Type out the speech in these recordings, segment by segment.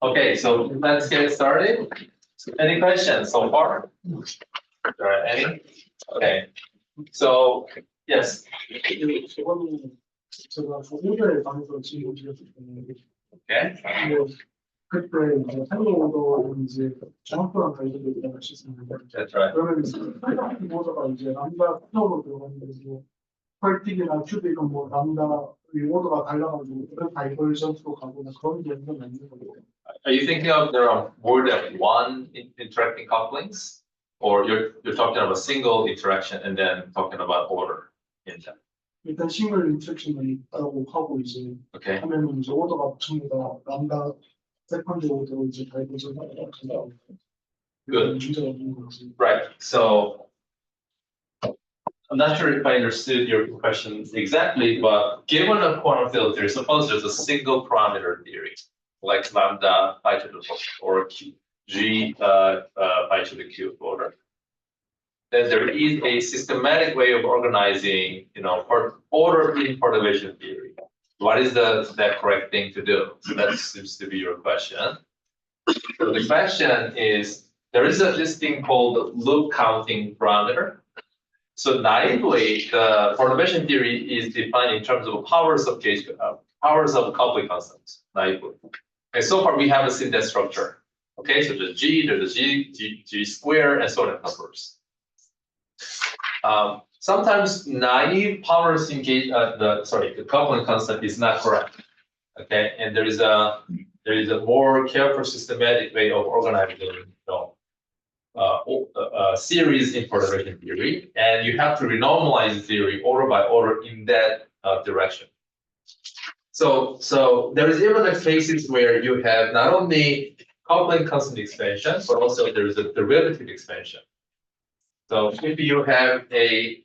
Okay, so let's get started. Any questions so far? There are any? Okay. So yes. 저거는 제가 오더에 관해서 질문 드렸었는데 Okay. 그때 이제 탈로오더 이제 정확도랑 관련된 이야기를 하셨었는데 That's right. 그러면 펄틱 오더가 이제 람다 큐브로 들어가는데 뭐 펄틱이나 큐빅은 뭐 람다 오더가 달라가지고 그런 다이버전스로 가거나 그런 경우는 아닌 거예요. Are you thinking of there are more than one interacting couplings, or you're talking about a single interaction and then talking about order in that? 일단 싱글 인트랙션이 있다고 하고 이제 Okay. 하면은 이제 오더가 전부 다 람다 세컨드 오더로 이제 다이버전스로 간다고. Good. 문제가 없는 거지. Right. So I'm not sure if I understood your question exactly, but given a quantum field theory, suppose there's a single parameter theory, like lambda pi to the fourth or g pi to the cube order. Then there is a systematic way of organizing, for order in perturbation theory. What is the correct thing to do? So that seems to be your question. So the question is, there is this thing called loop counting parameter. So naively, the perturbation theory is defined in terms of powers of coupling constants. Naively, and so far we haven't seen that structure. Okay, so there's G square, and so on and so forth. Sometimes naive powers engage the coupling constant is not correct. Okay, and there is a more careful, systematic way of organizing, series in perturbation theory, and you have to renormalize the theory order by order in that direction. So there is even the cases where you have not only coupling constant expansion, but also there is a derivative expansion. So if you have a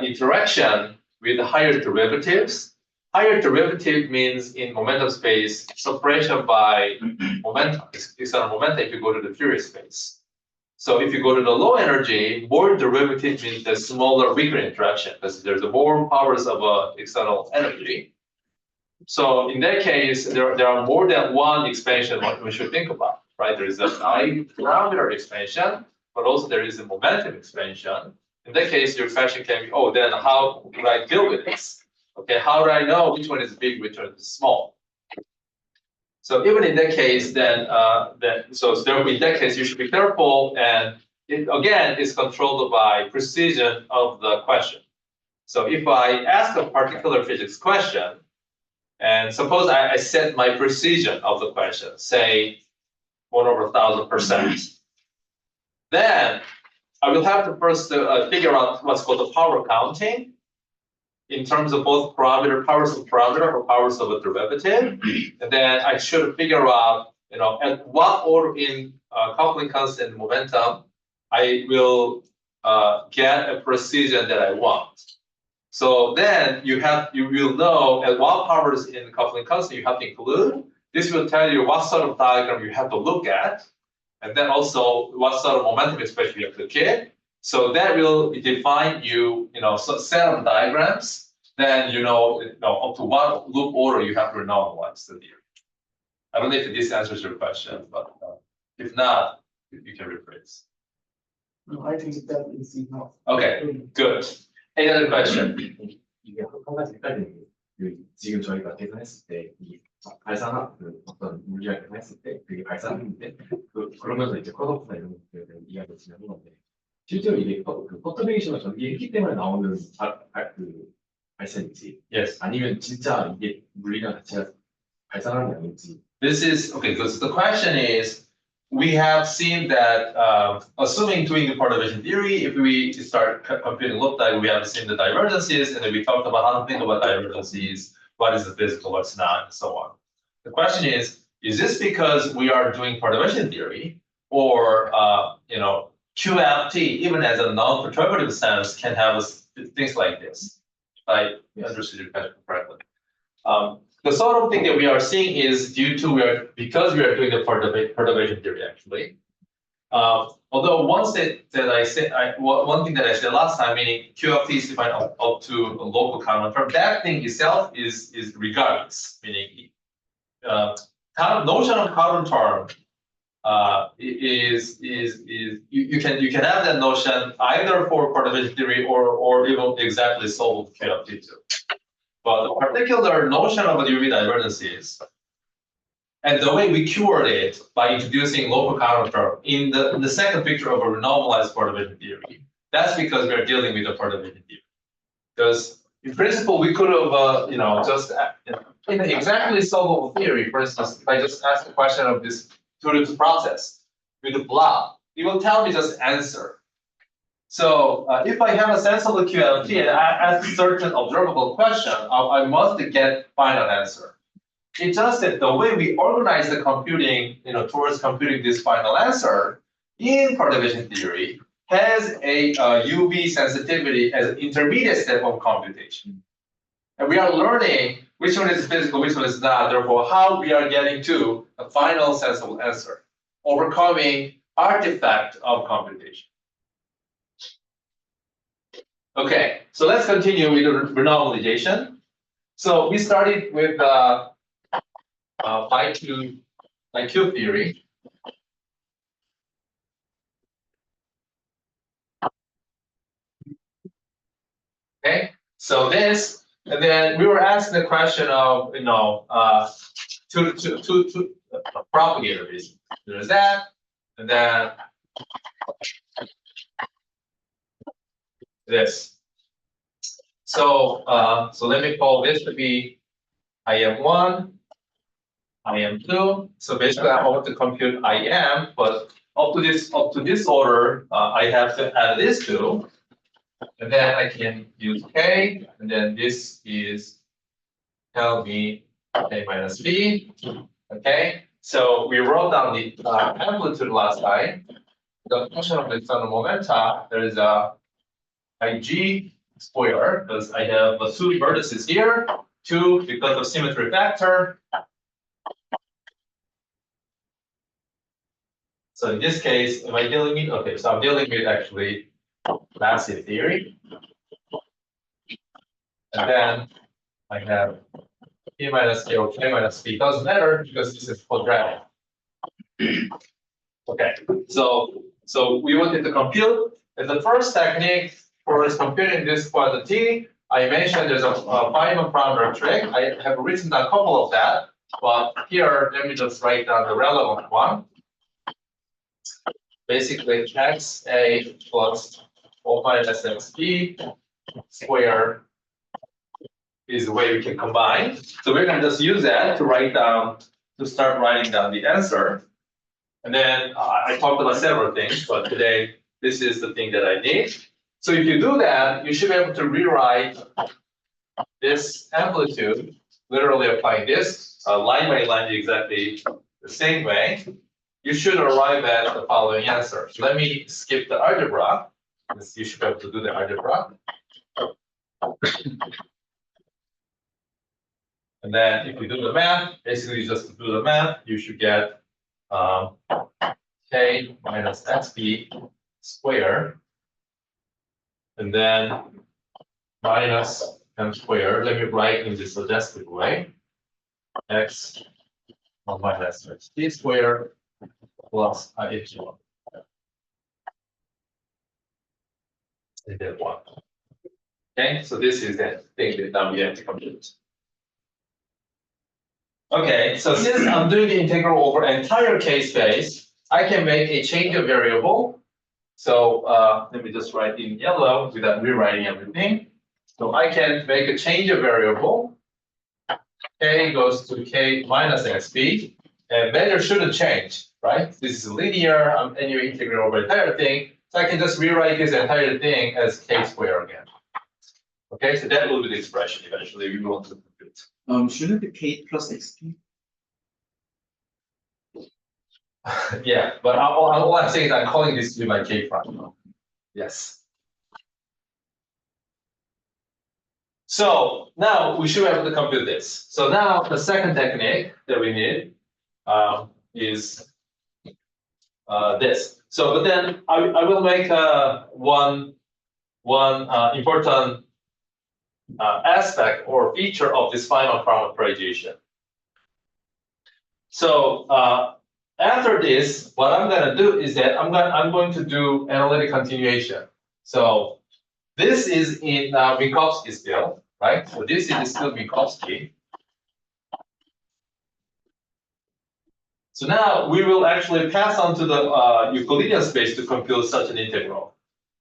interaction with higher derivatives, higher derivative means in momentum space separation by momentum, external momentum if you go to the Fourier space. So if you go to the low energy, more derivative means the smaller, weaker interaction because there's more powers of external energy. So in that case, there are more than one expansion what we should think about, right? There is a parameter expansion, but also there is a momentum expansion. In that case, your question can be, oh, then how do I deal with this? Okay, how do I know which one is big, which one is small? So even in that case, therefore in that case, you should be careful, and it again is controlled by precision of the question. So if I ask a particular physics question, and suppose I set my precision of the question, say 1/1000%, then I will have to first figure out what's called the power counting in terms of both powers of parameter or powers of a derivative. And then I should figure out, at what order in coupling constant momentum I will get a precision that I want. So then you will know at what powers in coupling constant you have to include. This will tell you what sort of diagram you have to look at, and then also what sort of momentum expression you have to get. So that will define set of diagrams. Then up to what loop order you have to normalize the theory. I don't know if this answers your question, but if not, you can rephrase. No, I think that is enough. Okay, good. Any other question? 이게 한 가지 헷갈리는 게 지금 저희가 계산했을 때 이 어떤 물리학 계산했을 때 그게 발산했는데 그러면서 이제 컷오프나 이런 것들을 이야기가 진행한 건데 실제로 이게 퍼터베이션을 전개했기 때문에 나오는 발산인지 Yes. 아니면 진짜 이게 물리학 자체가 발산하는 게 아닌지. This is okay. Because the question is, we have seen that assuming doing the perturbation theory, if we start computing loop diagram, we have seen the divergences, and then we talked about how to think about divergences, what is the physical, what's not, and so on. The question is this because we are doing perturbation theory, or QFT, even as a non-perturbative sense, can have things like this? I understood your question correctly. The sort of thing that we are seeing is due to because we are doing the perturbation theory actually. Although one thing that I said last time, meaning QFT is defined up to a local common term, that thing itself is regardless, meaning notion of common term you can have that notion either for perturbation theory or even exactly solve QFT2. But the particular notion of the UV divergences and the way we cured it by introducing local common term in the second picture of a normalized perturbation theory, that's because we're dealing with a perturbation theory. Because in principle, we could have, just in an exactly solvable theory, for instance, if I just ask the question of this two-to-two process with a blob, it will tell me just answer. So if I have a sensible QLT and I ask a certain observable question, I must get final answer. It's just that the way we organize the computing, towards computing this final answer in perturbation theory has a UV sensitivity as an intermediate step of computation. And we are learning which one is physical, which one is not, therefore how we are getting to a final sensible answer, overcoming artifact of computation. Okay, so let's continue with the renormalization. So we started with Q theory. Okay, so this, and then we were asking the question of, to propagator reason. There's that, and then this. So, so let me call this to be IM1, IM2. So basically, I want to compute IM, but up to this order, I have to add this two. And then I can use K, and then this is tell me K minus B. Okay, so we wrote down the amplitude last time. The function of the external momenta, there is a IG square, because I have two vertices here, two because of symmetry factor. So in this case, am I dealing with, okay, so I'm dealing with actually massive theory. And then I have P minus K or K minus B, doesn't matter because this is quadratic. Okay, so we wanted to compute. And the first technique for computing this quantity, I mentioned there's a Feynman parameter trick. I have written down a couple of that, but here, let me just write down the relevant one. Basically, XA plus O minus XB square is the way we can combine. So we're going to just use that to start writing down the answer. And then I talked about several things, but today this is the thing that I need. So if you do that, you should be able to rewrite this amplitude, literally applying this line by line exactly the same way. You should arrive at the following answer. So let me skip the algebra. You should be able to do the algebra. And then if you do the math, basically just to do the math, you should get K minus XB squared, and then minus M squared. Let me write in the suggested way. X minus XB squared plus IH1. And then 1. Okay, so this is the thing that now we have to compute. Okay, so since I'm doing the integral over entire K space, I can make a change of variable. So let me just write in yellow without rewriting everything. So I can make a change of variable. K goes to K minus XB, and value shouldn't change, right? This is linear. I'm anyway integrating over the entire thing, so I can just rewrite this entire thing as K squared again. Okay, so that will be the expression eventually we want to compute. Shouldn't it be K plus XP? Yeah, but all I'm saying is I'm calling this to be my K prime. Yes. So now we should be able to compute this. So now the second technique that we need is this. So, but then I will make one important aspect or feature of this final parameterization. So after this, what I'm going to do is that I'm going to do analytic continuation. So this is in Minkowski still, right? So this is still Minkowski. So now we will actually pass on to the Euclidean space to compute such an integral.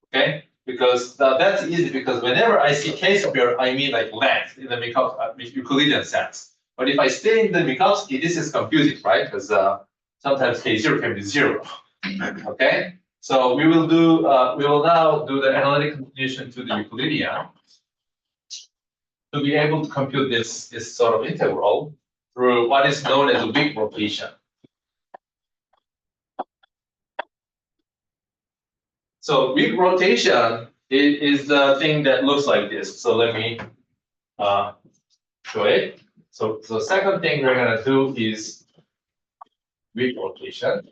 Okay, because that's easy, because whenever I see k-square, I mean like length in the Euclidean sense. But if I stay in the Minkowski, this is confusing, right? Because sometimes k0 can be 0. Okay, so we will now do the analytic continuation to the Euclidean to be able to compute this sort of integral through what is known as a weak rotation. So weak rotation is the thing that looks like this. So let me show it. So the second thing we're going to do is weak rotation.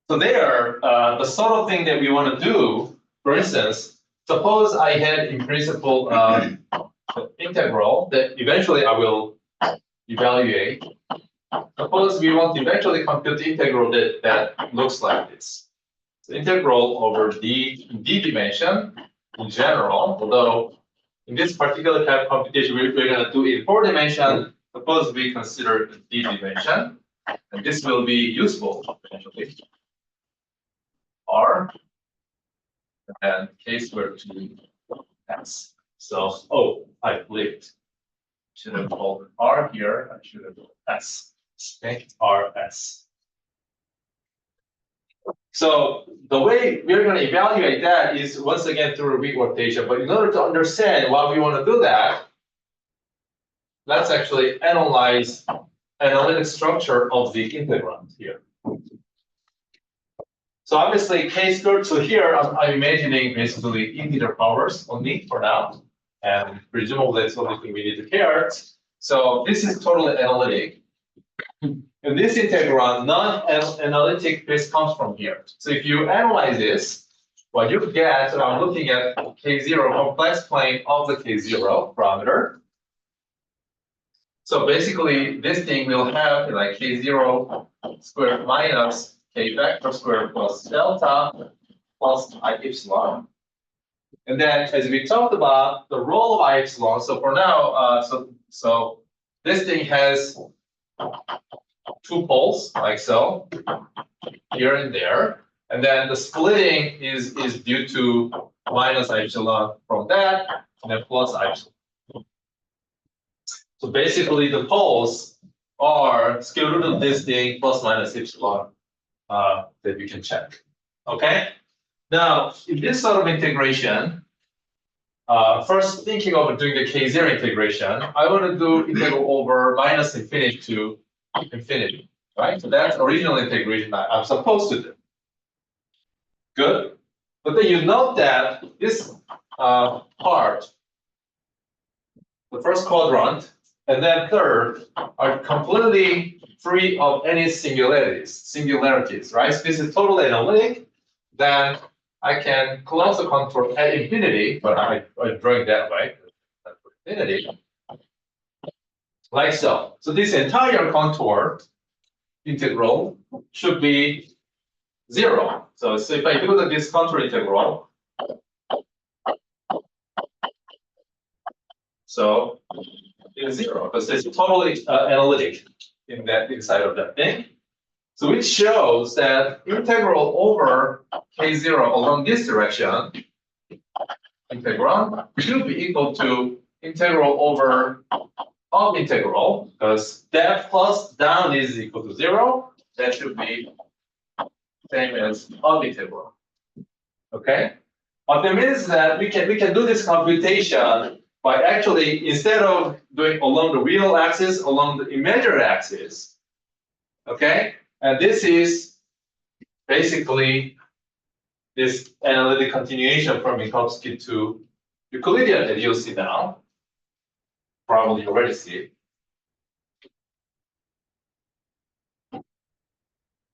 So there, the sort of thing that we want to do, for instance, suppose I had in principle integral that eventually I will evaluate. Suppose we want to eventually compute the integral that looks like this. The integral over d in d dimension in general, although in this particular type of computation we're going to do in 4 dimension. Suppose we consider d dimension, and this will be useful eventually. R and k squared to s. So, oh, I flipped. Should have called R here. I should have called S. Okay, RS. So the way we're going to evaluate that is once again through a weak rotation. But in order to understand why we want to do that, let's actually analyze analytic structure of the integrand here. So obviously k squared, so here I'm imagining basically integer powers only for now. And presumably that's the only thing we need to care. So this is totally analytic. And this integrand, non-analytic, this comes from here. So if you analyze this, what you get, so I'm looking at k0 complex plane of the k0 parameter. So basically this thing will have like k0 squared minus k vector squared plus delta plus I epsilon. And then as we talked about the role of I epsilon, so for now, so this thing has 2 poles like so, here and there. And then the splitting is due to minus epsilon from that, and then plus epsilon. So basically the poles are square root of this thing plus minus epsilon that you can check. Okay? Now, in this sort of integration, first thinking of doing the k0 integration, I want to do integral over minus infinity to infinity, right? So that's original integration I'm supposed to do. Good. But then you note that this part, the first quadrant, and then third are completely free of any singularities, right? So this is totally analytic. Then I can close the contour at infinity, but I draw it that way, infinity, like so. So this entire contour integral should be 0. So if I do this contour integral, so it's 0 because it's totally analytic in that inside of that thing. So it shows that integral over k0 along this direction, integral should be equal to integral over of integral, because depth plus down is equal to 0. That should be same as of integral. Okay. What that means is that we can do this computation by actually, instead of doing along the real axis, along the imaginary axis. Okay. And this is basically this analytic continuation from Minkowski to Euclidean that you'll see now. Probably already see it.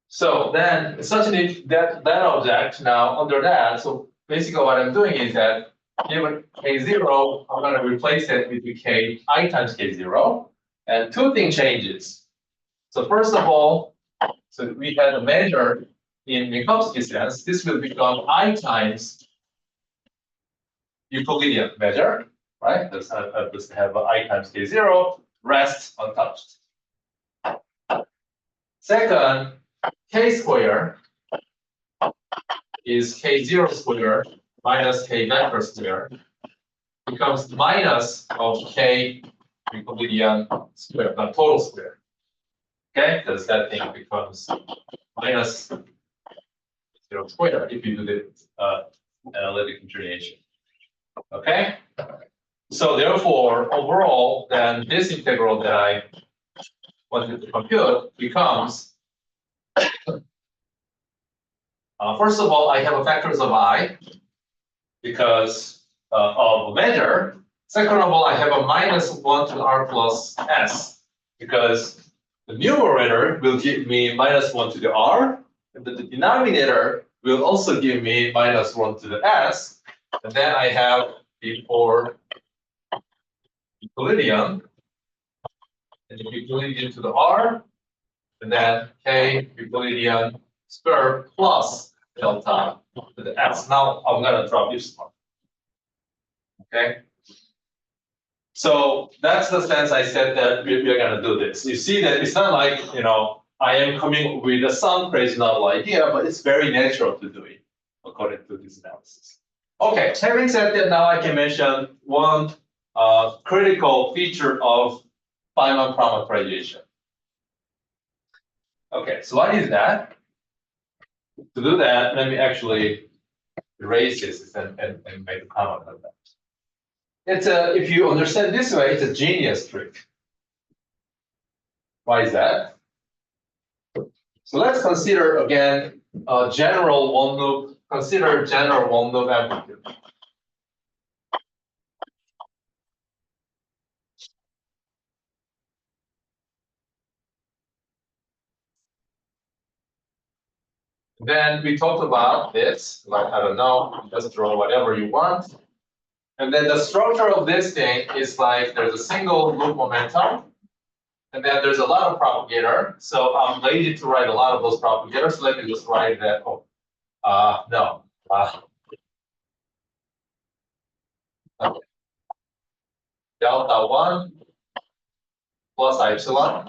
So then such that object now under that, so basically what I'm doing is that given K0, I'm going to replace it with K I times K0. And two things changes. So first of all, so we had a measure in Minkowski sense. This will become I times Euclidean measure, right? Just have I times K0, rest untouched. Second, K square is K0 square minus K vector square becomes minus of K Euclidean square, not total square. Okay, because that thing becomes minus 0 square if you do the analytic integration. Okay, so therefore, overall, then this integral that I wanted to compute becomes first of all, I have a factors of I because of measure. Second of all, I have a minus 1 to r plus s because the numerator will give me minus 1 to the r, and the denominator will also give me minus 1 to the s. And then I have before Euclidean, and Euclidean to the r, and then k Euclidean square plus delta to the s. Now I'm going to drop this one. Okay. So that's the sense I said that we're going to do this. You see that it's not like, I am coming with some crazy novel idea, but it's very natural to do it according to this analysis. Okay, having said that, now I can mention one critical feature of Feynman parameterization. Okay, so what is that? To do that, let me actually erase this and make a comment on that. It's if you understand this way, it's a genius trick. Why is that? So let's consider again general one loop. Consider general one loop amplitude. Then we talked about this, like I don't know, just draw whatever you want. And then the structure of this thing is like there's a single loop momentum. And then there's a lot of propagator. So I'm lazy to write a lot of those propagators. So let me just write that. No. Okay. Delta 1 plus epsilon.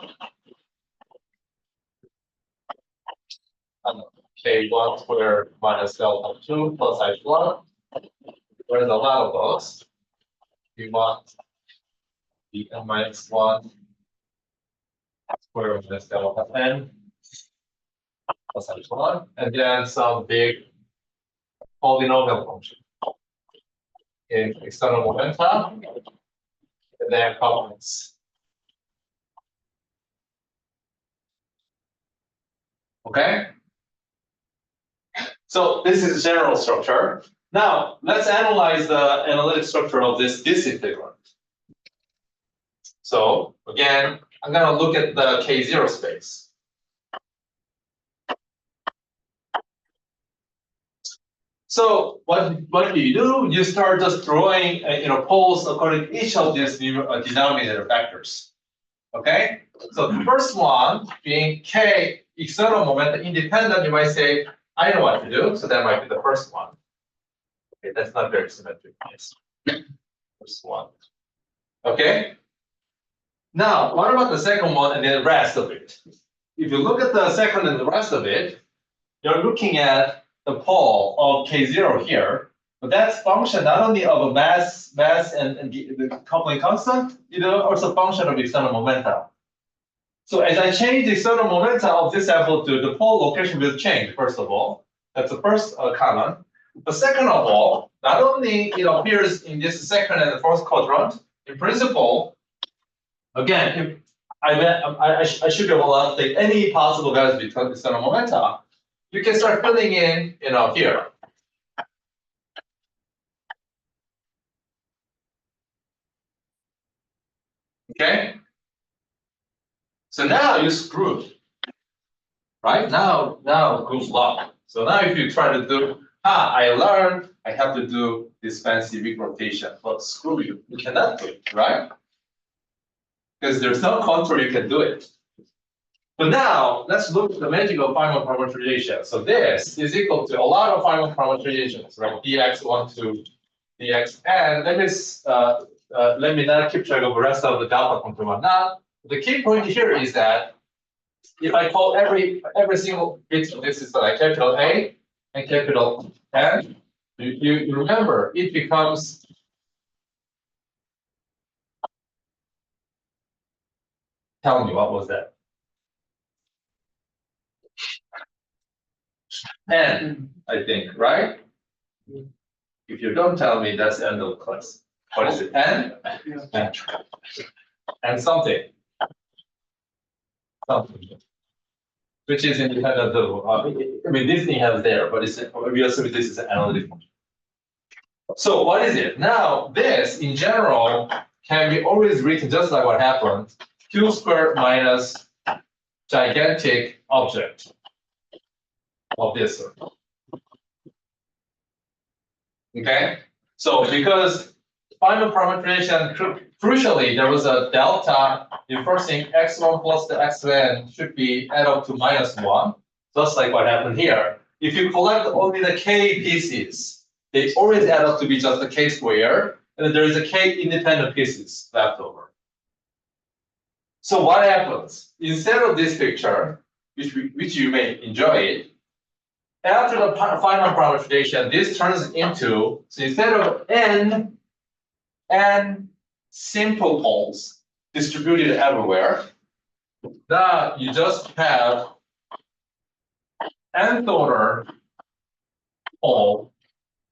And K1 squared minus delta 2 plus epsilon. There's a lot of those. We want the n minus 1 square minus delta n plus epsilon, and then some big polynomial function in external momenta, and then couplings. Okay? So this is the general structure. Now, let's analyze the analytic structure of this disintegrant. So again, I'm going to look at the K0 space. So what do? You start just drawing poles according to each of these denominator factors. Okay? So the first one being K external momentum independent, you might say, I know what to do. So that might be the first one. Okay, that's not very symmetric. Yes. First one. Okay. Now, what about the second one and then the rest of it? If you look at the second and the rest of it, you're looking at the pole of K0 here, but that's function not only of a mass and the coupling constant, also function of external momentum. So as I change the external momentum of this amplitude, the pole location will change, first of all. That's the first common. But second of all, not only it appears in this second and the first quadrant, in principle, again, if I should be able to take any possible values between external momenta, you can start filling in, here. Okay? So now you're screwed. Right? Now group's locked. So now if you try to do I learned I have to do this fancy weak rotation. But screw you, you cannot do it, right? Because there's no contour you can do it. But now let's look at the magic of final parameterization. So this is equal to a lot of final parameterizations, right? dx1 to dx, and let me not keep track of the rest of the delta contour. Now the key point here is that if I call every single bit of this is like capital A and capital N, you remember it becomes tell me what was that? N, I think, right? If you don't tell me, that's the end of the class. What is it? N? Yeah. And something. Something. Which is independent of, I mean, Disney has there, but it's we assume this is an analytic function. So what is it? Now, this in general can be always written just like what happened, Q squared minus gigantic object of this sort. Okay, so because final parameterization, crucially, there was a delta enforcing x1 plus the xn should be add up to -1, just like what happened here. If you collect only the k pieces, they always add up to be just the k square, and there is a k independent pieces left over. So what happens? Instead of this picture, which you may enjoy it, after the final parameterization, this turns into, so instead of n simple poles distributed everywhere, now you just have nth order pole,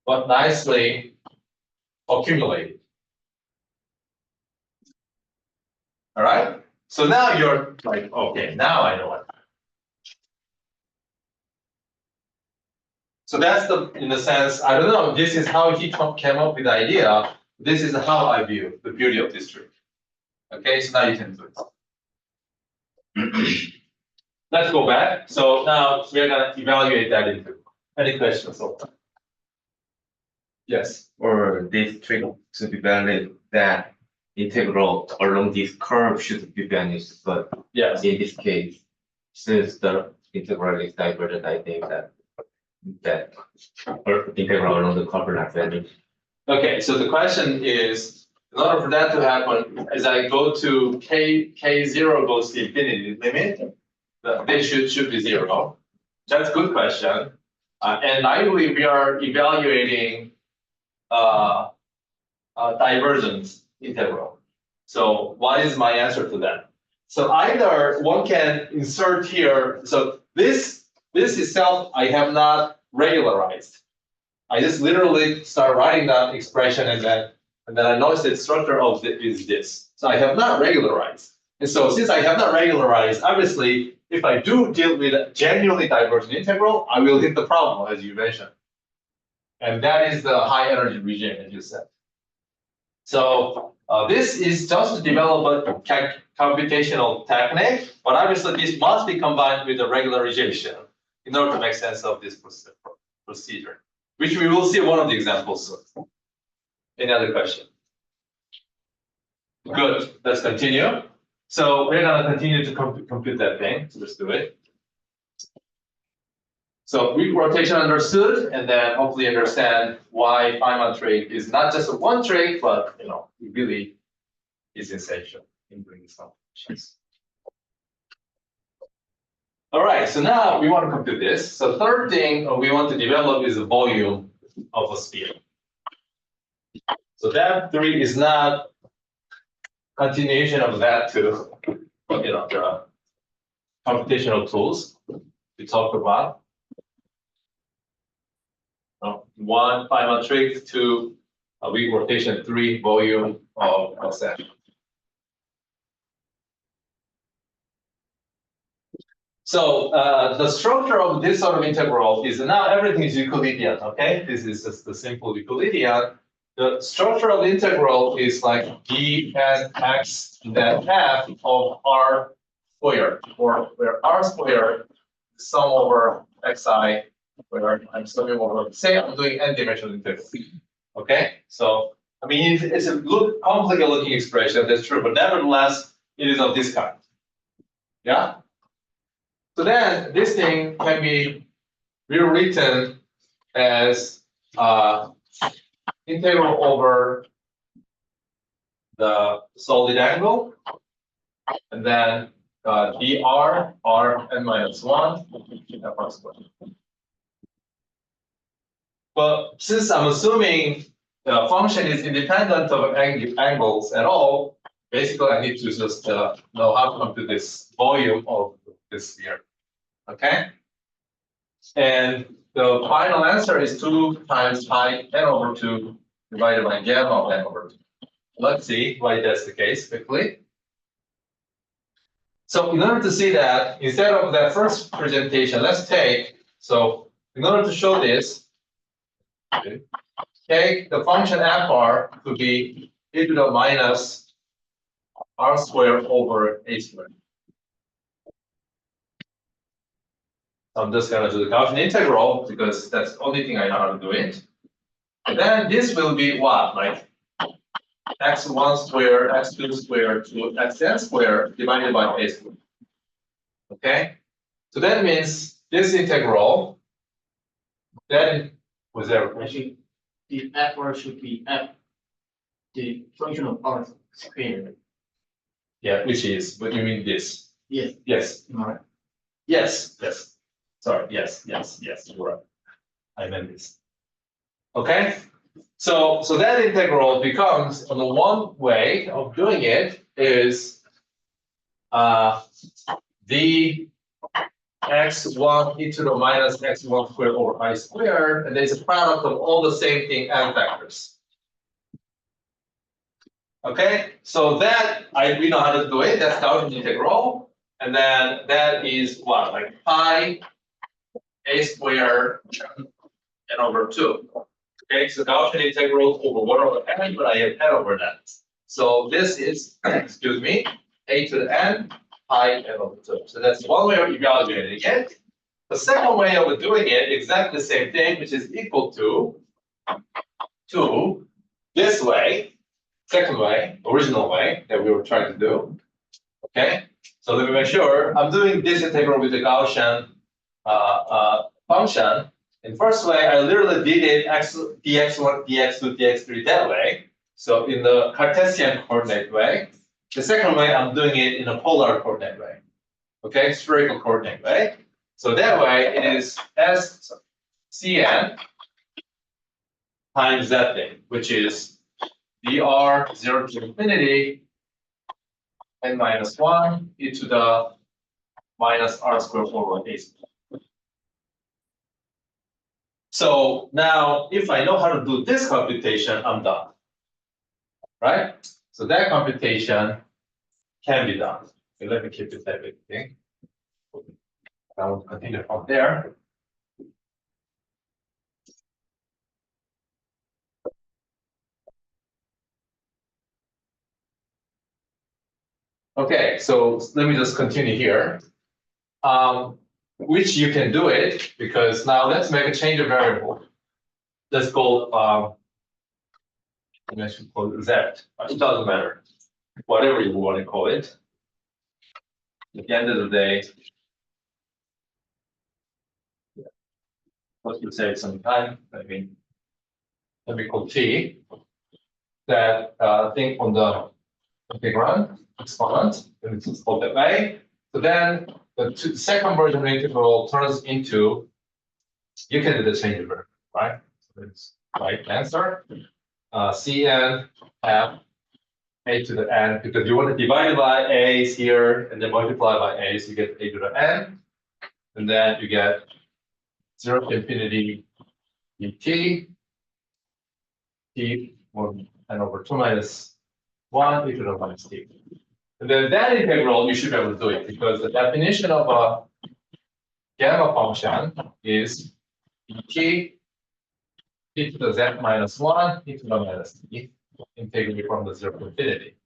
but nicely accumulated. All right? So now you're like, okay, now I know what. So that's the, in the sense, I don't know, this is how he came up with the idea. This is how I view the beauty of this tree. Okay, so now you can do it. Let's go back. So now we're gonna evaluate that into. Any questions so far? Yes. Or this trick to be valid, that integral along this curve should be vanished, but Yes. in this case, since the integral is divergent, I think that integral along the curve not vanished. Okay, so the question is, in order for that to happen, as I go to k0 goes to infinity limit, this should be 0. That's a good question. And I believe we are evaluating divergence integral. So what is my answer to that? So either one can insert here. So this itself I have not regularized. I just literally start writing that expression, and then I notice the structure of it is this. So I have not regularized. And so since I have not regularized, obviously, if I do deal with a genuinely divergent integral, I will hit the problem, as you mentioned. And that is the high energy region, as you said. So this is just to develop a computational technique, but obviously this must be combined with the regularization in order to make sense of this procedure, which we will see one of the examples soon. Any other question? Good, let's continue. So we're gonna continue to compute that thing, so let's do it. So weak rotation understood, and then hopefully understand why Feynman trig is not just a one trig, but it really is essential in doing these computations. All right, so now we want to compute this. So third thing we want to develop is the volume of a sphere. So that 3 is not continuation of that 2, but the computational tools we talked about. 1 Feynman trig, 2 weak rotation, 3 volume of a set. So the structure of this sort of integral is now everything is Euclidean. Okay, this is just the simple Euclidean. The structure of the integral is like d n x then f of r squared, or where r squared is sum over xi where I'm summing over, say I'm doing n-dimensional integral. Okay, so I mean it's a complicated looking expression, that's true, but nevertheless it is of this kind. Yeah. So then this thing can be rewritten as integral over the solid angle, and then dr r n minus 1 f squared. But since I'm assuming the function is independent of angles at all, basically I need to just know how to compute this volume of this sphere. Okay? And the final answer is 2 times pi n over 2 divided by gamma of n over 2. Let's see why that's the case quickly. So in order to see that, instead of that first presentation, let's take, so in order to show this, take the function fr to be e to the minus r squared over a squared. So I'm just going to do the Gaussian integral because that's the only thing I know how to do it. And then this will be what? Like x1 squared, x2 squared to xn squared divided by a squared. Okay? So that means this integral, that was there. Actually, the fr should be f, the function of r squared. Yeah, which is, but you mean this? Yes. Yes. Am I right? Yes, yes. Sorry, yes, you're right. I meant this. Okay? So that integral becomes, on the one way of doing it is the x1 e to the minus x1 squared over I squared, and there's a product of all the same thing n factors. Okay, so that we know how to do it. That's Gaussian integral, and then that is what, like pi a squared n over 2. Okay, so Gaussian integral over 1 over n, but I have n over that. So this is, excuse me, a to the n pi n over 2. So that's one way of evaluating it. The second way of doing it, exactly the same thing, which is equal to this way, second way, original way that we were trying to do. Okay, so let me make sure I'm doing this integral with the Gaussian function. In first way, I literally did it dx1, dx2, dx3 that way. So in the Cartesian coordinate way. The second way, I'm doing it in a polar coordinate way. Okay, spherical coordinate way. So that way, it is Cn times that thing, which is dr 0 to infinity n minus 1 e to the minus r squared over a squared. So now, if I know how to do this computation, I'm done. Right? So that computation can be done. Okay, let me keep it that big thing. I will continue from there. Okay, so let me just continue here. Which you can do it, because now let's make a change of variable. Let's call I should call it Z. It doesn't matter. Whatever you want to call it. At the end of the day, let's just save some time. Let me call T. That thing on the integrand exponent, and it's called that way. So then the second version of the integral turns into, you can do the change of variable, right? So it's right answer. Cn f a to the n, because you want to divide it by a's here and then multiply by a's, you get a to the n, and then you get 0 to infinity dt t 1 n over 2 minus 1 e to the minus t. And then that integral, you should be able to do it, because the definition of a gamma function is dt e to the z minus 1 e to the minus t, integrated from the 0 to infinity.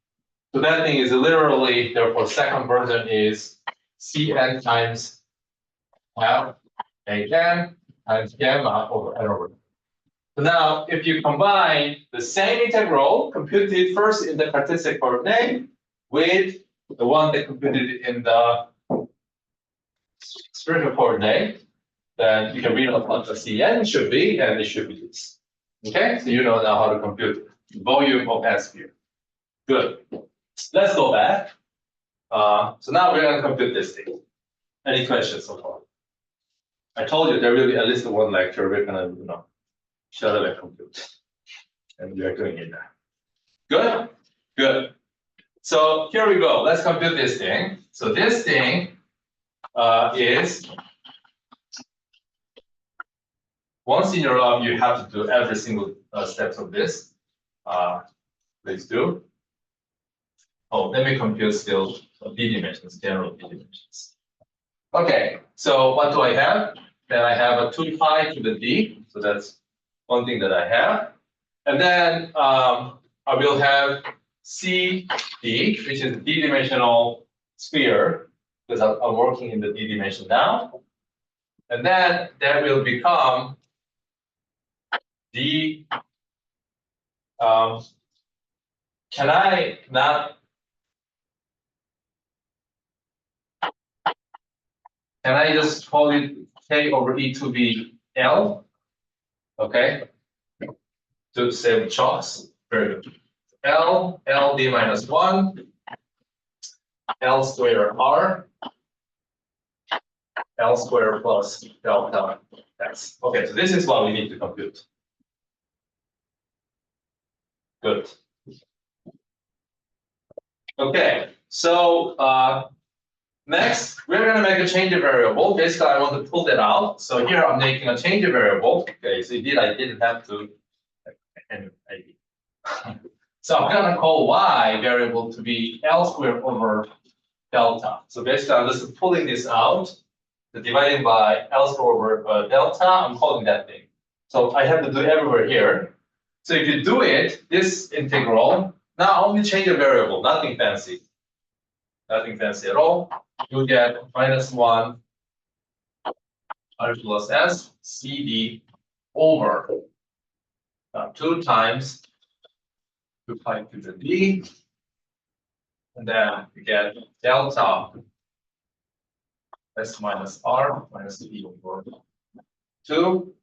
So that thing is literally, therefore, second version is Cn times f a n times gamma over n over. So now, if you combine the same integral computed first in the Cartesian coordinate with the one that computed in the spherical coordinate, then you can read out what the Cn should be, and it should be this. Okay, so you know now how to compute the volume of S sphere. Good. Let's go back. So now we're going to compute this thing. Any questions so far? I told you there will be at least one lecture. We're going to, shut up and compute. And we are doing it now. Good? Good. So here we go. Let's compute this thing. So this thing is, once in your lab, you have to do every single steps of this. Please do. Oh, let me compute still d dimensions, general d dimensions. Okay, so what do I have? Then I have a 2 pi to the d, so that's one thing that I have. And then I will have CD, which is d-dimensional sphere, because I'm working in the d dimension now. And then that will become d. Can I not? Can I just call it k over e to be L? Okay. To save choice. Very good. L d minus 1, L square R, L square plus delta x. Okay, so this is what we need to compute. Good. Okay, so next we're going to make a change of variable. Basically, I want to pull that out. So here I'm making a change of variable. Okay, so indeed I didn't have to. So I'm going to call y variable to be L squared over delta. So basically, I'm just pulling this out, dividing by L squared over delta. I'm calling that thing. So I have to do everywhere here. So if you do it, this integral, now only change a variable, nothing fancy. Nothing fancy at all. You get -1 R plus S CD over 2 times 2 pi to the d, and then you get delta S minus R minus d over 2,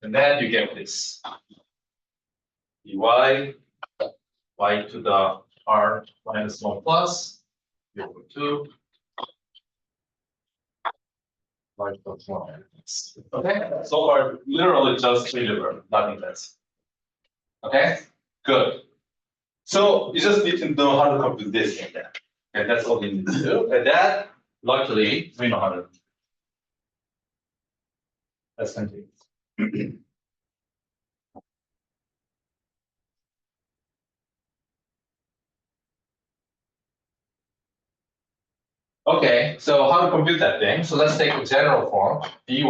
and then you get this dy y to the R minus 1 plus over 2 y plus 1. Okay, so far literally just deliver, nothing less. Okay, good. So you just need to know how to compute this and that. Okay, that's all you need to do. And that, luckily, we know how to do. Let's continue. Okay, so how to compute that thing? So let's take the general form, dy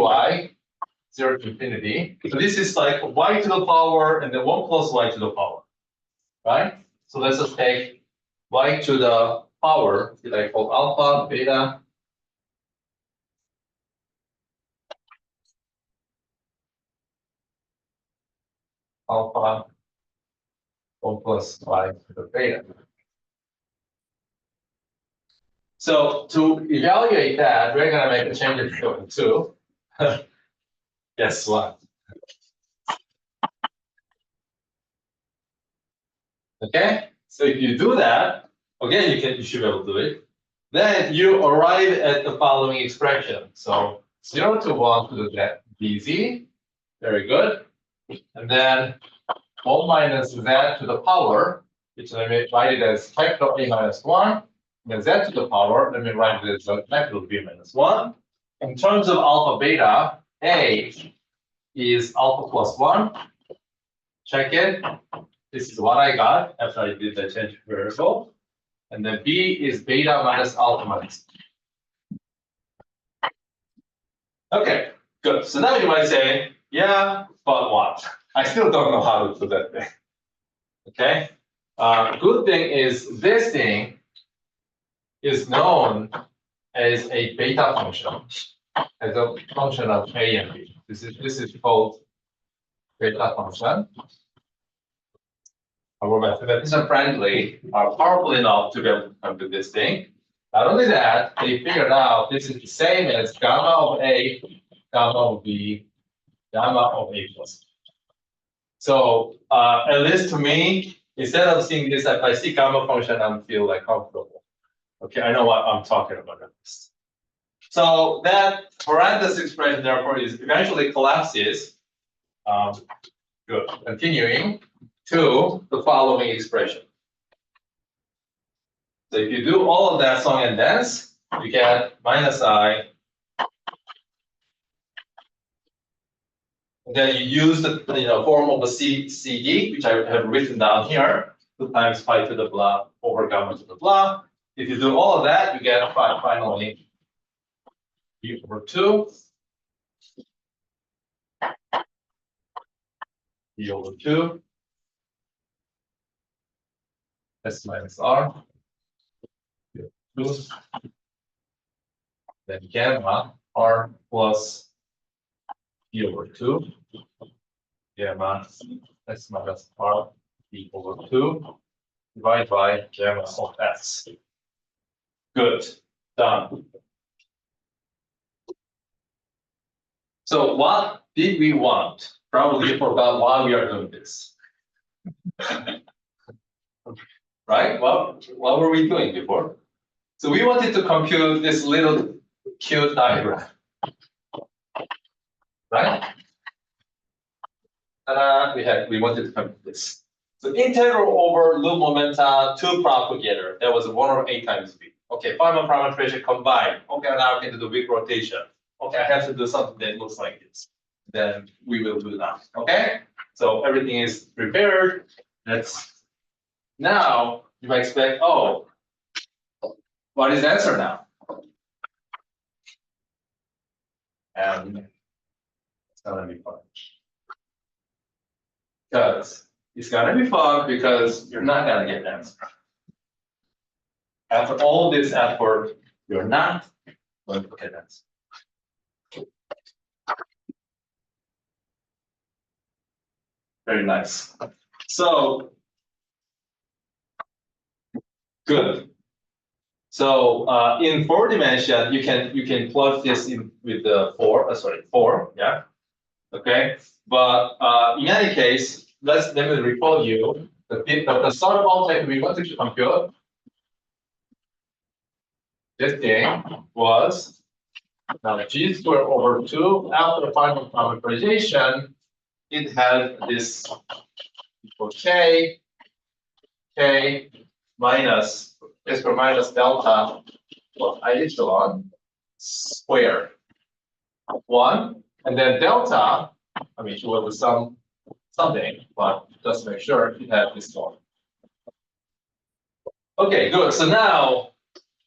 0 to infinity. So this is like y to the power and then 1 plus y to the power, right? So let's just take y to the power, that I call alpha, beta, alpha, 1 plus y to the beta. So to evaluate that, we're going to make a change of code too. Guess what? Okay, so if you do that, again, you should be able to do it. Then you arrive at the following expression. So 0 to 1 to the dz, very good. And then 1 minus z to the power, which let me write it as factor a minus 1. And then z to the power, let me write it as factor b minus 1. In terms of alpha beta, a is alpha plus 1. Check it. This is what I got after I did the change variable. And then b is beta minus alpha minus. Okay, good. So now you might say, yeah, but what? I still don't know how to do that thing. Okay. Good thing is this thing is known as a beta function. as a function of A and B. This is called beta function. Our mathematician friendly are powerful enough to be able to compute this thing. Not only that, they figured out this is the same as gamma of A, gamma of B, gamma of A plus. So at least to me, instead of seeing this, if I see gamma function, I feel like comfortable. Okay, I know what I'm talking about. So that parenthesis expression, therefore, is eventually collapses. Good. Continuing to the following expression. So if you do all of that song and dance, you get minus I. And then you use the form of the CD, which I have written down here, 2 times pi to the blah over gamma to the blah. If you do all of that, you get finally E over 2. E over 2. S minus R. 2. Then gamma R plus E over 2. Gamma S minus R E over 2. Divided by gamma of S. Good. Done. So what did we want? Probably forgot why we are doing this. Right? What were we doing before? So we wanted to compute this little cute diagram. Right? We wanted to compute this. So integral over loop momenta to propagator. That was 1 over 8 times b. Okay, Feynman parametrization combined. Okay, now I can do the weak rotation. Okay, I have to do something that looks like this. Then we will do that. Okay? So everything is prepared. Now you might expect, oh, what is the answer now? And it's gonna be fun. It's gonna be fun because you're not gonna get the answer. After all this effort, you're not going to get the answer. Very nice. So good. So in 4 dimension, you can plug this in with the 4, yeah. Okay, but in any case, let me recall you the sort of object we wanted to compute. This thing was now G squared over 2 after final parameterization. It had this equal K minus S per minus delta I epsilon square 1, and then delta. I mean, it was something, but just to make sure it had this one. Okay, good. So now,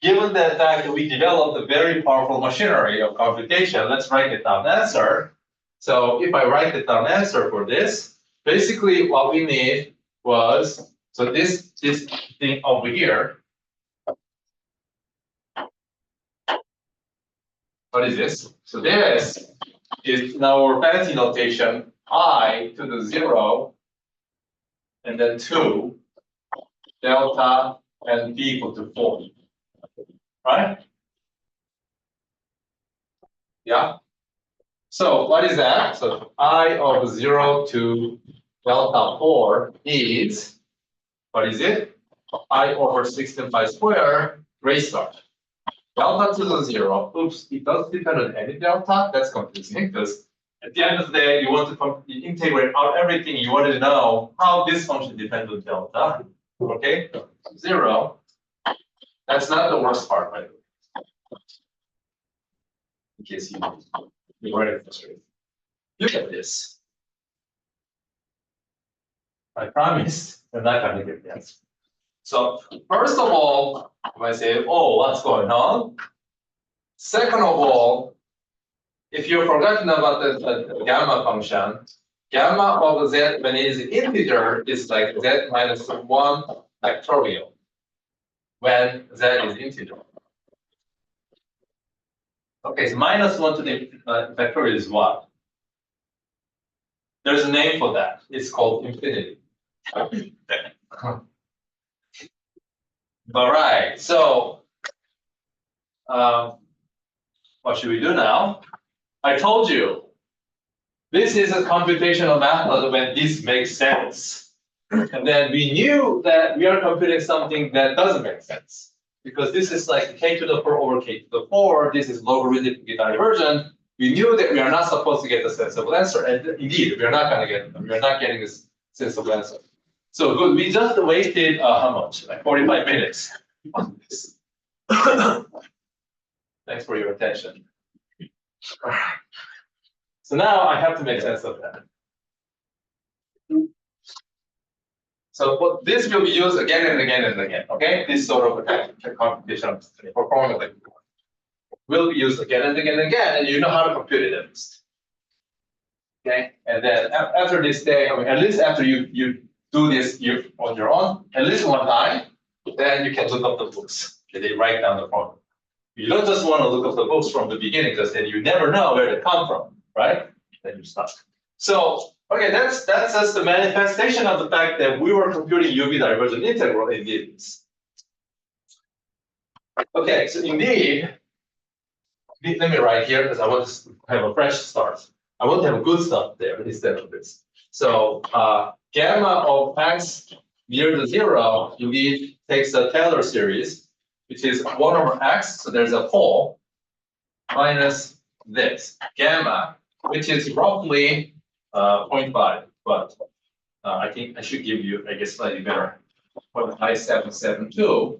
given the fact that we developed a very powerful machinery of computation, let's write it down answer. So if I write the down answer for this, basically what we need was, so this thing over here. What is this? So this is in our fancy notation, I to the 0, and then 2, delta, and b equal to 4. Right? Yeah. So what is that? So I of 0 to delta 4 is, what is it? I over 16 pi square raised star. Delta to the 0. Oops, it doesn't depend on any delta. That's confusing because at the end of the day, you want to integrate out everything. You want to know how this function depends on delta. Okay, 0. That's not the worst part, by the way. In case you're already frustrated. Look at this. I promise you're not going to get the answer. So first of all, you might say, oh, what's going on? Second of all, if you've forgotten about the gamma function, gamma of z when it is integer is like z minus 1 factorial when z is integer. Okay, so -1 to the factorial is what? There's a name for that. It's called infinity. All right, so what should we do now? I told you, this is a computational method when this makes sense. And then we knew that we are computing something that doesn't make sense. Because this is like k to the 4 over k to the 4, this is logarithmically divergent. We knew that we are not supposed to get the sensible answer. And indeed, we are not getting this sensible answer. So good, we just wasted how much? Like 45 minutes on this. Thanks for your attention. So now I have to make sense of that. So what this will be used again and again and again. Okay, this sort of computation for formula will be used again and again and again, and you know how to compute it at least. Okay, and then after this day, I mean, at least after you do this on your own, at least one time, then you can look up the books. They write down the formula. You don't just want to look up the books from the beginning because then you never know where they come from, right? Then you're stuck. So, okay, that's just the manifestation of the fact that we were computing UV divergent integral in this. Okay, so indeed, let me write here because I want to have a fresh start. I want to have a good stuff there instead of this. So gamma of x near the 0 indeed takes the Taylor series, which is 1 over x, so there's a 4, minus this gamma, which is roughly 0.5, but I think I should give you, I guess, slightly better. 0.5772.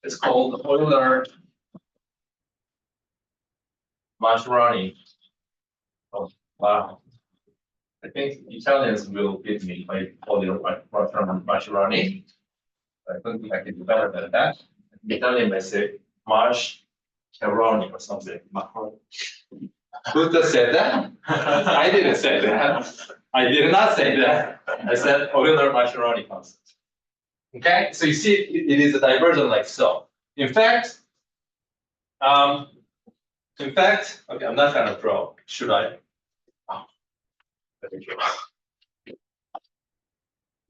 It's called Euler-Mascheroni. Oh, wow. I think Italians will beat me if I call it Mascheroni. I don't think I can do better than that. In Italian, I say Mascheroni or something. Buddha said that? I didn't say that. I did not say that. I said Euler-Mascheroni constant. Okay, so you see, it is a divergent like so. In fact, okay, I'm not gonna draw. Should I? Oh, let me draw.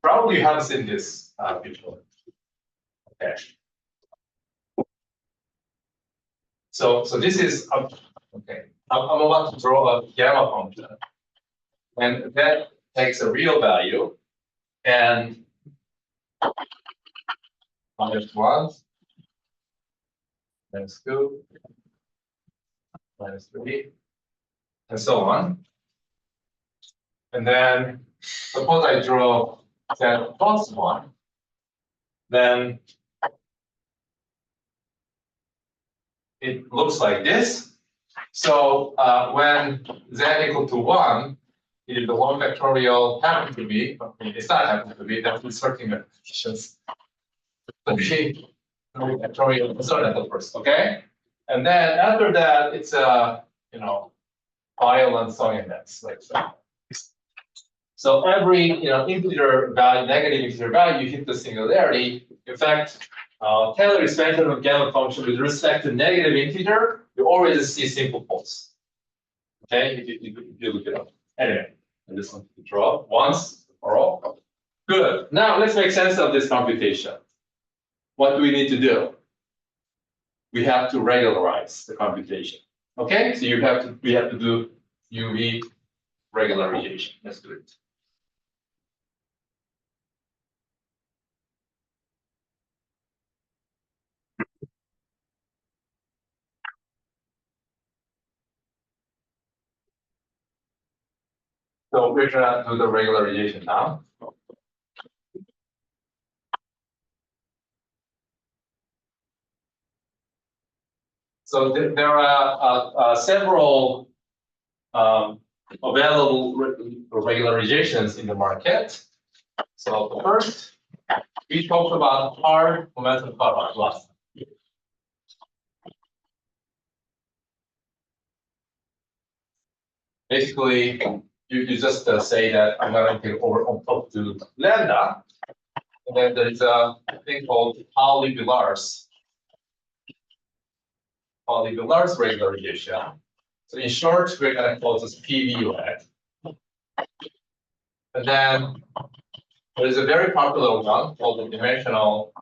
Probably you have seen this before. Okay. So this is okay. I'm about to draw a gamma function, and that takes a real value, and -1, -2, -3, and so on. And then suppose I draw z +1, then it looks like this. So when z equal to 1, if the 1 factorial happens to be, it's not happen to be, that's inserting the conditions. The 3 factorial insert at the first, okay? And then after that, it's a violent song index, like so. So every integer value, negative integer value, you hit the singularity. In fact, Taylor expansion of gamma function with respect to negative integer, you always see simple poles. Okay, if you look it up. Anyway, I just want to draw once for all. Good. Now let's make sense of this computation. What do we need to do? We have to regularize the computation. Okay, so we have to do UV regularization. Let's do it. So we're gonna do the regularization now. So there are several available regularizations in the market. So the first, we talked about hard momentum cutoff last time. Basically, you just say that I'm going to over on top to lambda, and then there's a thing called Pauli-Villars Pauli-Villar's regularization. So in short, we're going to call this PV-REG. And then there is a very popular one called the dimensional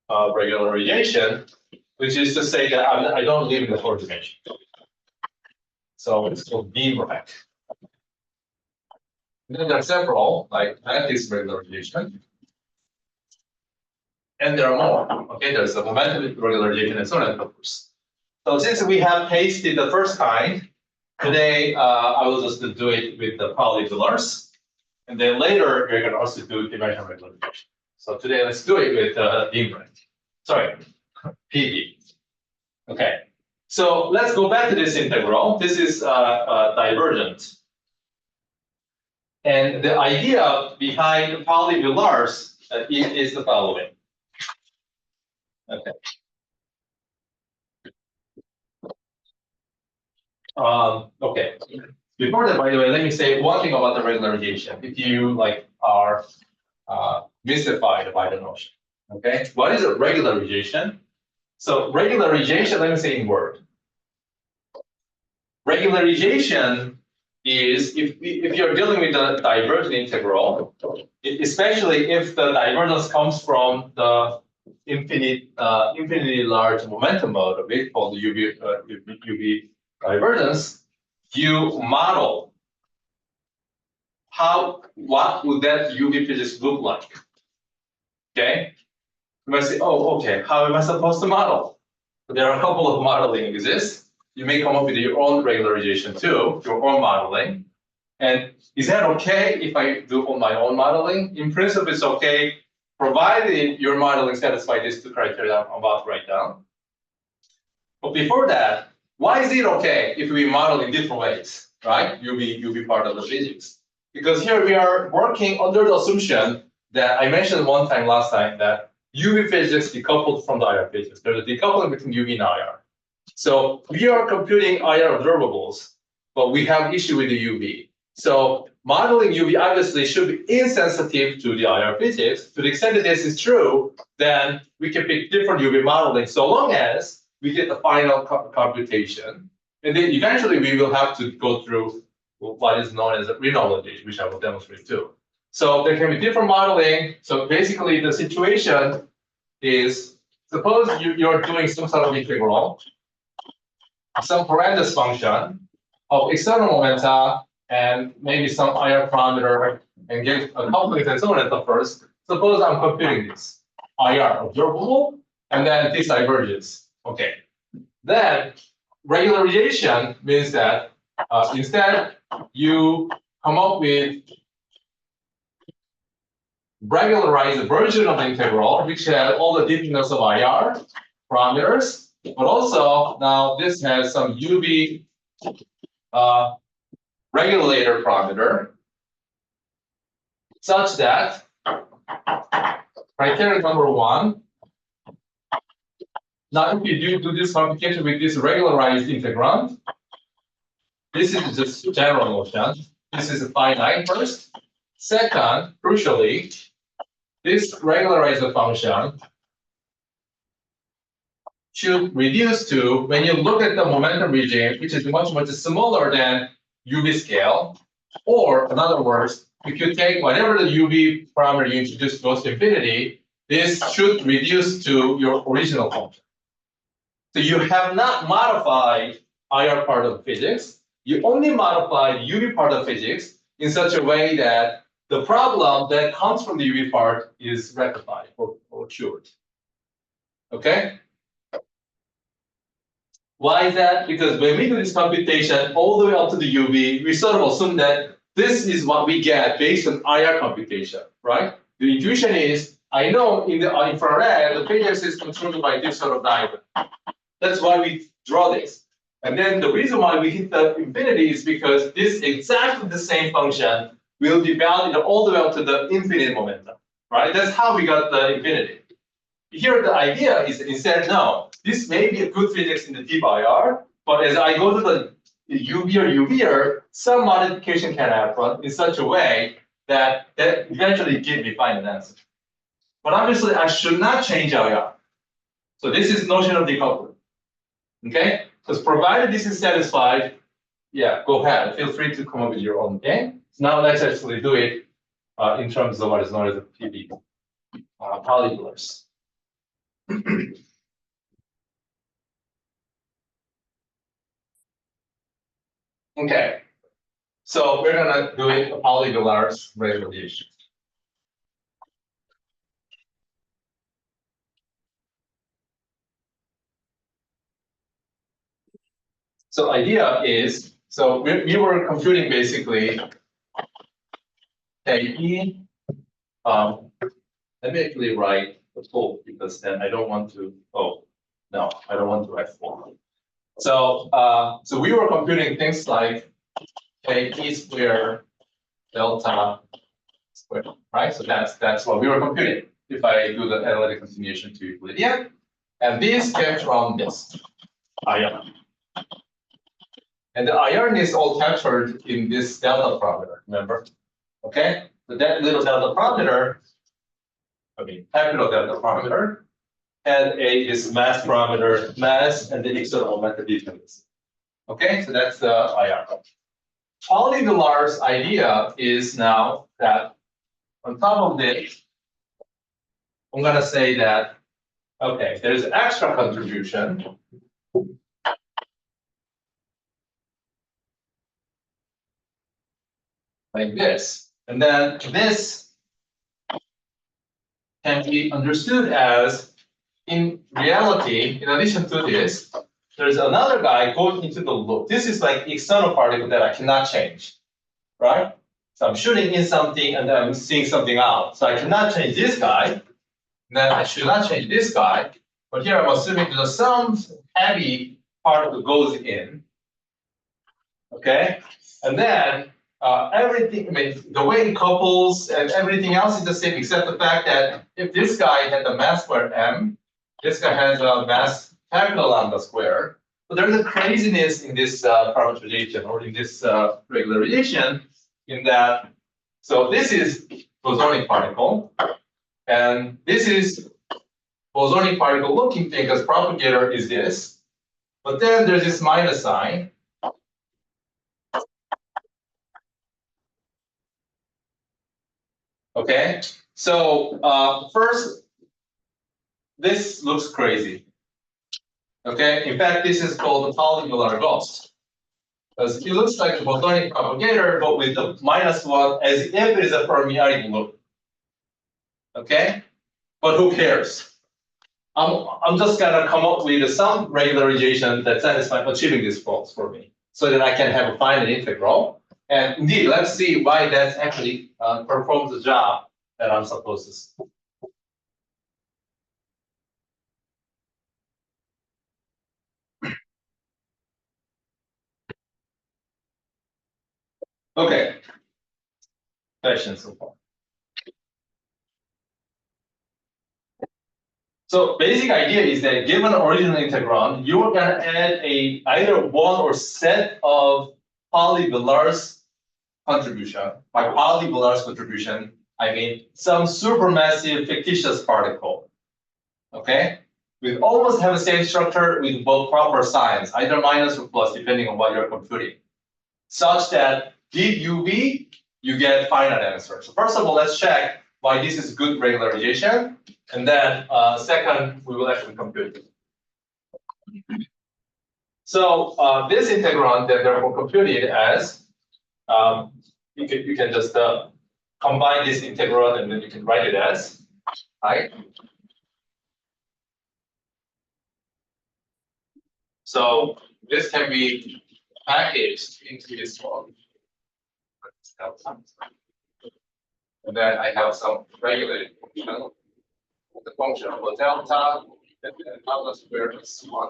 regularization, which is to say that I don't live in the fourth dimension. So it's called beam-REG. And then there are several, like lattice regularization. And there are more. Okay, there's a momentum regularization and so on and so forth. So since we have tasted the first kind, today I will just do it with the Pauli-Villars. And then later we're going to also do dimensional regularization. So today let's do it with beam-REG. Sorry, PV. Okay, so let's go back to this integral. This is divergent. And the idea behind Pauli-Villars is the following. Okay. Okay. Before that, by the way, let me say one thing about the regularization. If you are mystified by the notion. Okay, what is a regularization? So regularization, let me say in word. Regularization is if you're dealing with a divergent integral, especially if the divergence comes from the infinitely large momentum mode of it, called the UV divergence, you model what would that UV physics look like? Okay, you might say, oh, okay, how am I supposed to model? There are a couple of modeling exists. You may come up with your own regularization too, your own modeling. And is that okay if I do on my own modeling? In principle, it's okay, provided your modeling satisfies these two criteria I'm about to write down. But before that, why is it okay if we model in different ways, right? You'll be part of the physics. Because here we are working under the assumption that I mentioned one time last time that UV physics decoupled from the IR physics. There's a decoupling between UV and IR. So we are computing IR observables, but we have issue with the UV. So modeling UV obviously should be insensitive to the IR physics. To the extent that this is true, then we can pick different UV modeling so long as we get the final computation. And then eventually we will have to go through what is known as a renormalization, which I will demonstrate too. So there can be different modeling. So basically the situation is, suppose you're doing some sort of integral, some horrendous function of external momenta and maybe some IR parameter and get a complex and so on and so forth. Suppose I'm computing this IR observable and then this divergence. Okay. Then regularization means that instead you come up with regularized version of the integral, which has all the deepness of IR parameters, but also now this has some UV regulator parameter, such that criteria number one. Now, if you do this computation with this regularized integrand, this is just general notion. This is a finite first. Second, crucially, this regularized function should reduce to, when you look at the momentum regime, which is much, much smaller than UV scale, or in other words, if you take whatever the UV parameter you introduce goes to infinity, this should reduce to your original function. So you have not modified IR part of physics, you only modified UV part of physics in such a way that the problem that comes from the UV part is rectified or cured. Okay? Why is that? Because when we do this computation all the way up to the UV, we sort of assume that this is what we get based on IR computation, right? The intuition is, I know in the infrared, the physics is controlled by this sort of diagram. That's why we draw this. And then the reason why we hit the infinity is because this exactly the same function will be bounded all the way up to the infinite momentum, right? That's how we got the infinity. Here, the idea is instead, no, this may be a good physics in the deep IR, but as I go to the UVer, some modification can happen in such a way that eventually give me final answer. But obviously, I should not change IR. So this is notion of decoupling. Okay? Because provided this is satisfied, yeah, go ahead. Feel free to come up with your own game. So now let's actually do it in terms of what is known as a PV polymers. Okay. So we're gonna do it a polymers resolution. So idea is, so we were computing basically KE. Let me actually write the full because then I don't want to. Oh no, I don't want to write full. So so we were computing things like KE square delta square, right? So that's what we were computing. If I do the analytic continuation to Euclidean, and this came from this IR. And the iron is all captured in this delta parameter, remember? Okay, so that little delta parameter, capital delta parameter, and A is mass parameter, mass, and the external method details. Okay, so that's the IR. Polygonar's idea is now that on top of this, I'm gonna say that, okay, there's extra contribution. Like this. And then this can be understood as, in reality, in addition to this, there's another guy going into the loop. This is like external particle that I cannot change, right? So I'm shooting in something and then I'm seeing something out. So I cannot change this guy. Then I should not change this guy. But here I'm assuming there's some heavy particle goes in. Okay? And then everything, the way it couples and everything else is the same, except the fact that if this guy had the mass square m, this guy has a mass capital lambda square. So there's a craziness in this parameterization or in this regularization in that. So this is bosonic particle, and this is bosonic particle looking thing because propagator is this. But then there's this minus sign. Okay, so first, this looks crazy. Okay, in fact, this is called the polygonal ghost. Because it looks like a bosonic propagator, but with the -1 as if it is a permeating loop. Okay, but who cares? I'm just gonna come up with some regularization that satisfies achieving this false for me, so that I can have a finite integral. And indeed, let's see why that actually performs the job that I'm supposed to see. Okay. Questions so far? So basic idea is that given original integrand, you are gonna add either one or set of polyvelars contribution. By polyvelars contribution, I mean some supermassive fictitious particle. Okay? We almost have the same structure with both proper signs, either minus or plus, depending on what you're computing. Such that did UV, you get finite answer. So first of all, let's check why this is good regularization. And then second, we will actually compute it. So this integrand that therefore computed as, you can just combine this integrand and then you can write it as, right? So this can be packaged into this one. And then I have some regulated function. The function of delta and then delta squared is 1.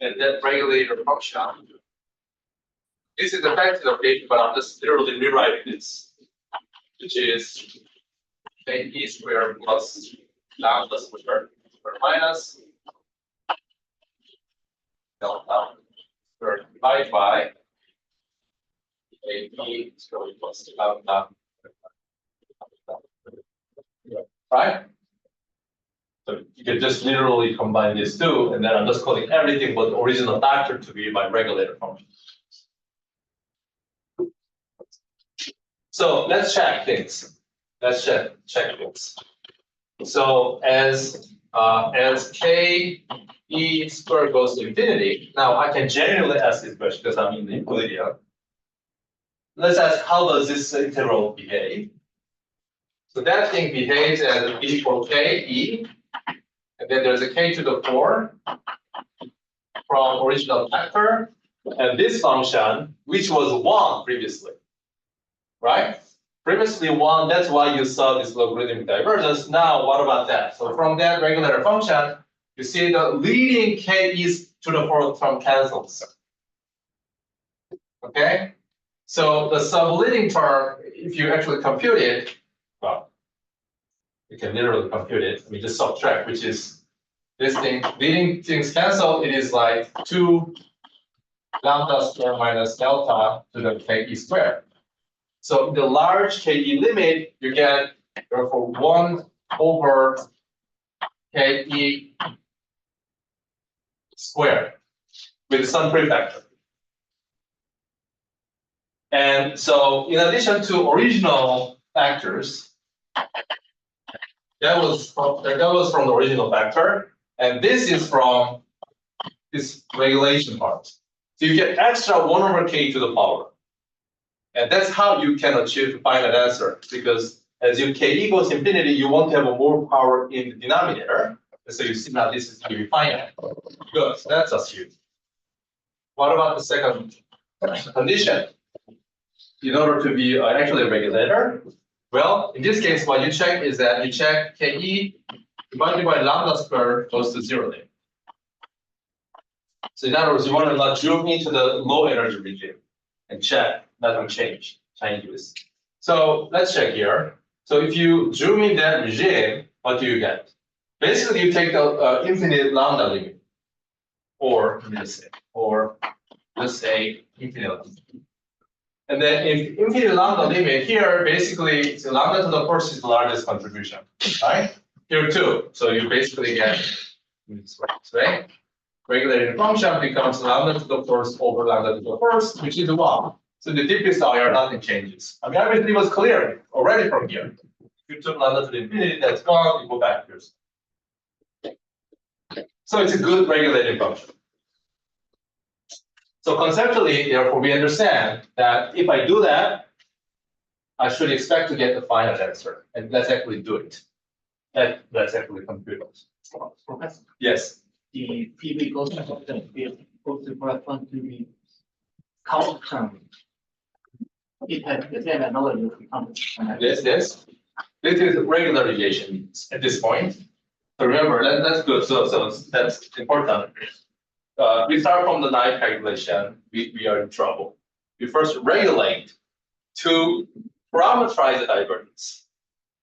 And that regulator function. This is the effective notation, but I'm just literally rewriting this, which is E squared plus lambda squared minus delta squared divided by E squared plus lambda. Right? So you can just literally combine these two, and then I'm just calling everything but the original factor to be my regulator function. So let's check things. Let's check things. So as k e squared goes to infinity, now I can genuinely ask this question because I'm in the Euclidean. Let's ask, how does this integral behave? So that thing behaves as b equal k e, and then there's a k to the 4 from original factor, and this function, which was 1 previously, right? Previously 1, that's why you saw this logarithmic divergence. Now, what about that? So from that regulator function, you see the leading k is to the 4th term cancels. Okay? So the subleading term, if you actually compute it, well, you can literally compute it. I mean, just subtract, which is this thing. Leading things cancel, it is like 2 lambda squared minus delta to the ke squared. So the large ke limit, you get therefore 1 over ke squared with some prefactor. And so in addition to original factors, that was from the original factor, and this is from this regulation part. So you get extra 1 over k to the power. And that's how you can achieve the final answer, because as your k equals infinity, you want to have more power in the denominator. So you see now this is to be finite. Good, that's assumed. What about the second condition? In order to be actually a regulator, well, in this case, what you check is that you check ke divided by lambda squared goes to 0 then. So in other words, you want to not zoom into the low energy regime and check nothing changes. So let's check here. So if you zoom in that regime, what do you get? Basically, you take the infinite lambda limit, or let's say infinite lambda. And then if infinite lambda limit here, basically, it's lambda to the first is the largest contribution, right? Here too. So you basically get this, right? Regulating function becomes lambda to the first over lambda to the first, which is 1. So the deepest IR, nothing changes. I mean, everything was clear already from here. If you took lambda to the infinity, that's gone, you go back here. So it's a good regulating function. So conceptually, therefore, we understand that if I do that, I should expect to get the final answer. And let's actually do it. Let's actually compute it. Professor, Yes. the PV goes to the field, goes to correspond to the count term. It has the same analogy with the count. Yes. This is regularization at this point. So remember, that's good. So that's important. We start from the naive calculation. We are in trouble. We first regulate to parameterize the divergence.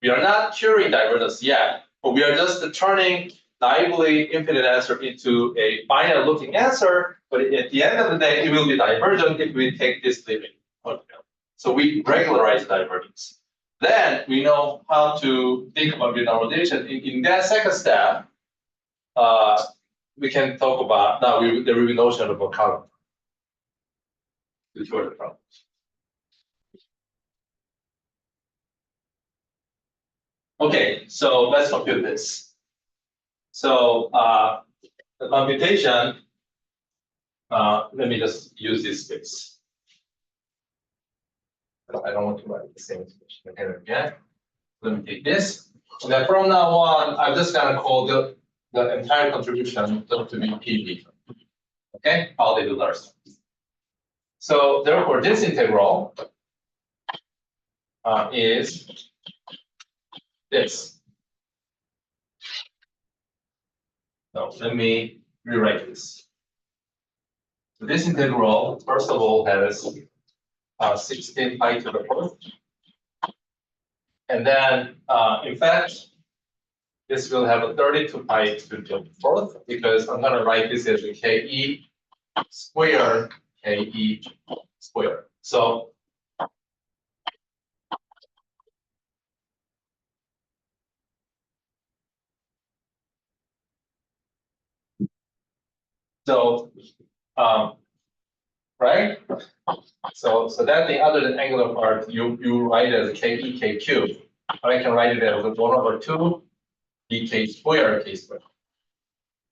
We are not curing divergence yet, but we are just turning naively infinite answer into a finite looking answer. But at the end of the day, it will be divergent if we take this limit. So we regularize divergence. Then we know how to think about renormalization. In that second step, we can talk about now. There will be notion about column. Which were the problems. Okay, so let's compute this. So the computation. Let me just use this space. I don't want to write the same expression again. Let me take this. And then from now on, I'm just gonna call the entire contribution to be PV. Okay, how they do Larson. So therefore, this integral is this. So let me rewrite this. So this integral, first of all, has 16 pi to the 4th. And then, in fact, this will have a 32 pi to the 4th, because I'm going to write this as a ke squared, ke squared. So So, right? So that thing other than angular part, you write it as KE, KQ. Or I can write it as 1/2 dk square k square.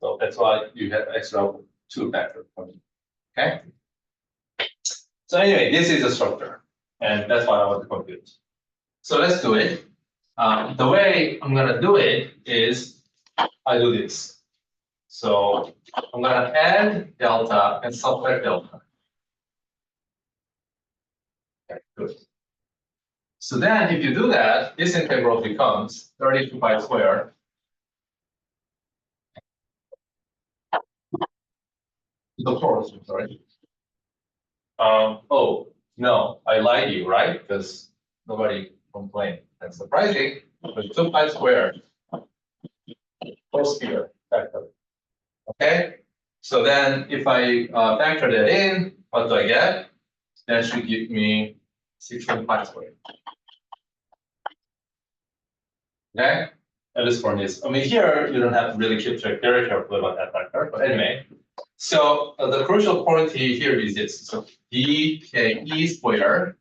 So that's why you have extra 2 factor. Okay? So anyway, this is a structure, and that's what I want to compute. So let's do it. The way I'm gonna do it is I do this. So I'm gonna add delta and subtract delta. Okay, good. So then if you do that, this integral becomes 32 pi squared. The fourth, sorry. Oh, no, I lied to you, right? Because nobody complained. That's surprising. But 2 pi squared whole square factor. Okay? So then if I factor that in, what do I get? That should give me 16 pi squared. Okay? At least for this. I mean, here you don't have to really keep track very carefully about that factor. But anyway, so the crucial quantity here is this. So dke squared.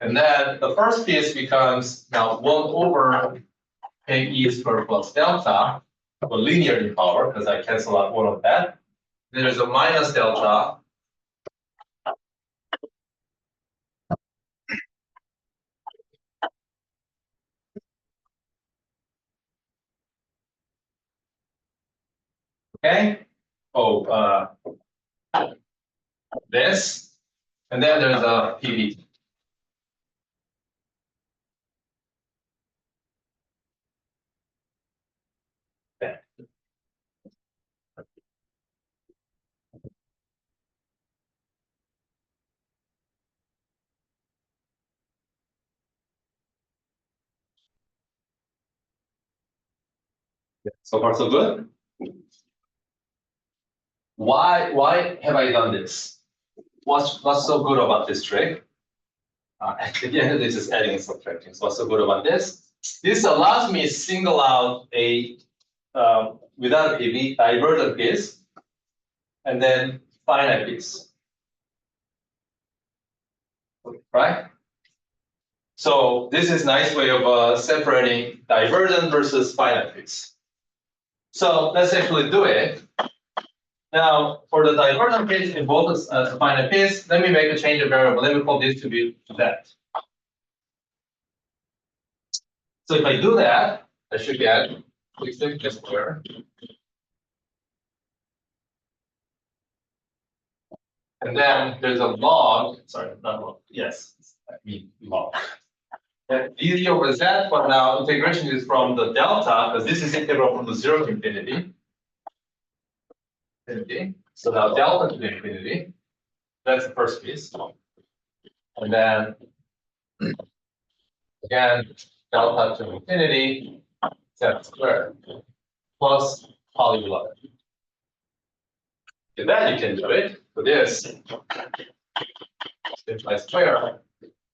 And then the first piece becomes now 1/ke squared plus delta, or linear in power, because I cancel out one of that. Then there's a minus delta. Okay? Oh, this. And then there's a PV. Okay. So far, so good. Why have I done this? What's so good about this trick? At the end of this is adding and subtracting. So what's so good about this? This allows me to single out a without a PV divergent piece, and then finite piece. Right? So this is a nice way of separating divergent versus finite piece. So let's actually do it. Now, for the divergent piece in both the finite piece, let me make a change of variable. Let me call this to be that. So if I do that, I should get 16 squared. And then there's a log, sorry, not log, yes, I mean log. And easy over z, but now integration is from the delta, because this is integral from the 0 to infinity. So now delta to infinity, that's the first piece. And then again, delta to infinity, z squared plus polyglot. And then you can do it for this. Simplify square.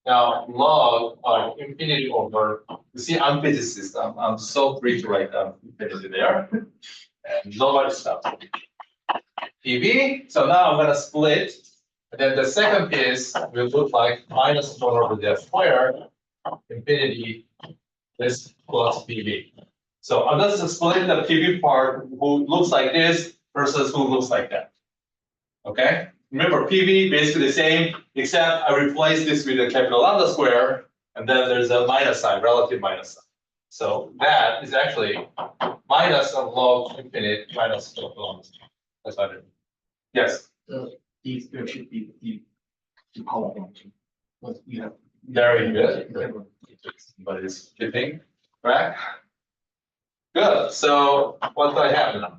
Now log of infinity over, you see I'm physicist, I'm so free to write down infinity there. And nobody stops. PV, so now I'm gonna split, and then the second piece will look like minus 1 over z squared, infinity, this plus PV. So I'm just splitting the PV part who looks like this versus who looks like that. Okay? Remember, PV basically the same, except I replace this with a capital lambda square, and then there's a minus sign, relative minus sign. So that is actually minus of log infinite minus of log. That's what it is. Yes. D square should be the power function. But you have. Very good. But it's fitting, right? Good. So what do I have now?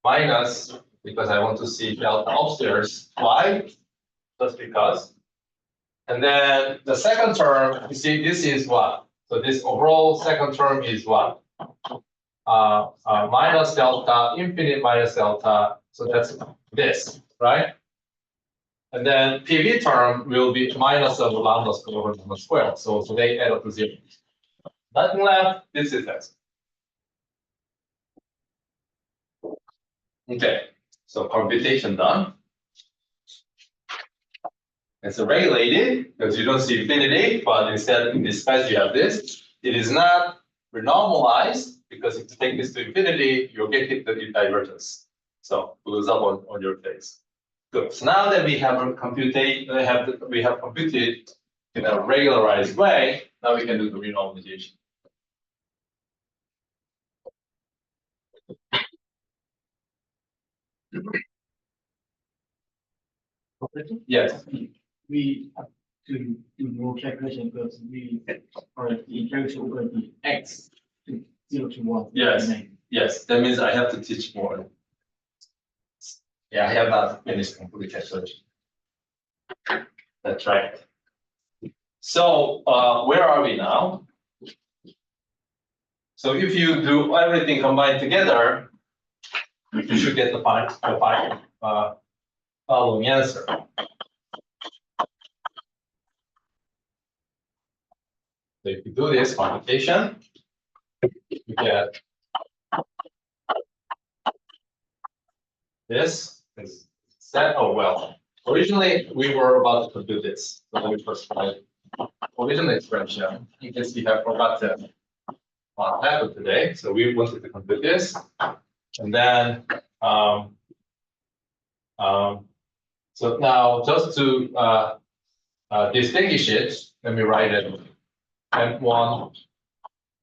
Minus, because I want to see delta upstairs. Why? Just because. And then the second term, you see, this is what? So this overall second term is what? Minus delta, infinite minus delta. So that's this, right? And then PV term will be minus of lambda square over lambda square. So they add up to 0. Nothing left. This is x. Okay, so computation done. It's regulated because you don't see infinity, but instead in this case you have this. It is not renormalized because if you take this to infinity, you'll get hit the divergence. So lose up on your face. Good. So now that we have we have computed in a regularized way, now we can do the renormalization. Yes. We have to do more calculation because we are the integration over the x to 0 to 1. Yes. Yes, that means I have to teach more. Yeah, I have not finished complete calculation. That's right. So where are we now? So if you do everything combined together, you should get the following answer. So if you do this computation, you get this is set. Oh well, originally we were about to do this. So let me first write original expression in case we have forgotten what happened today. So we wanted to compute this, and then so now just to distinguish it, let me write it M1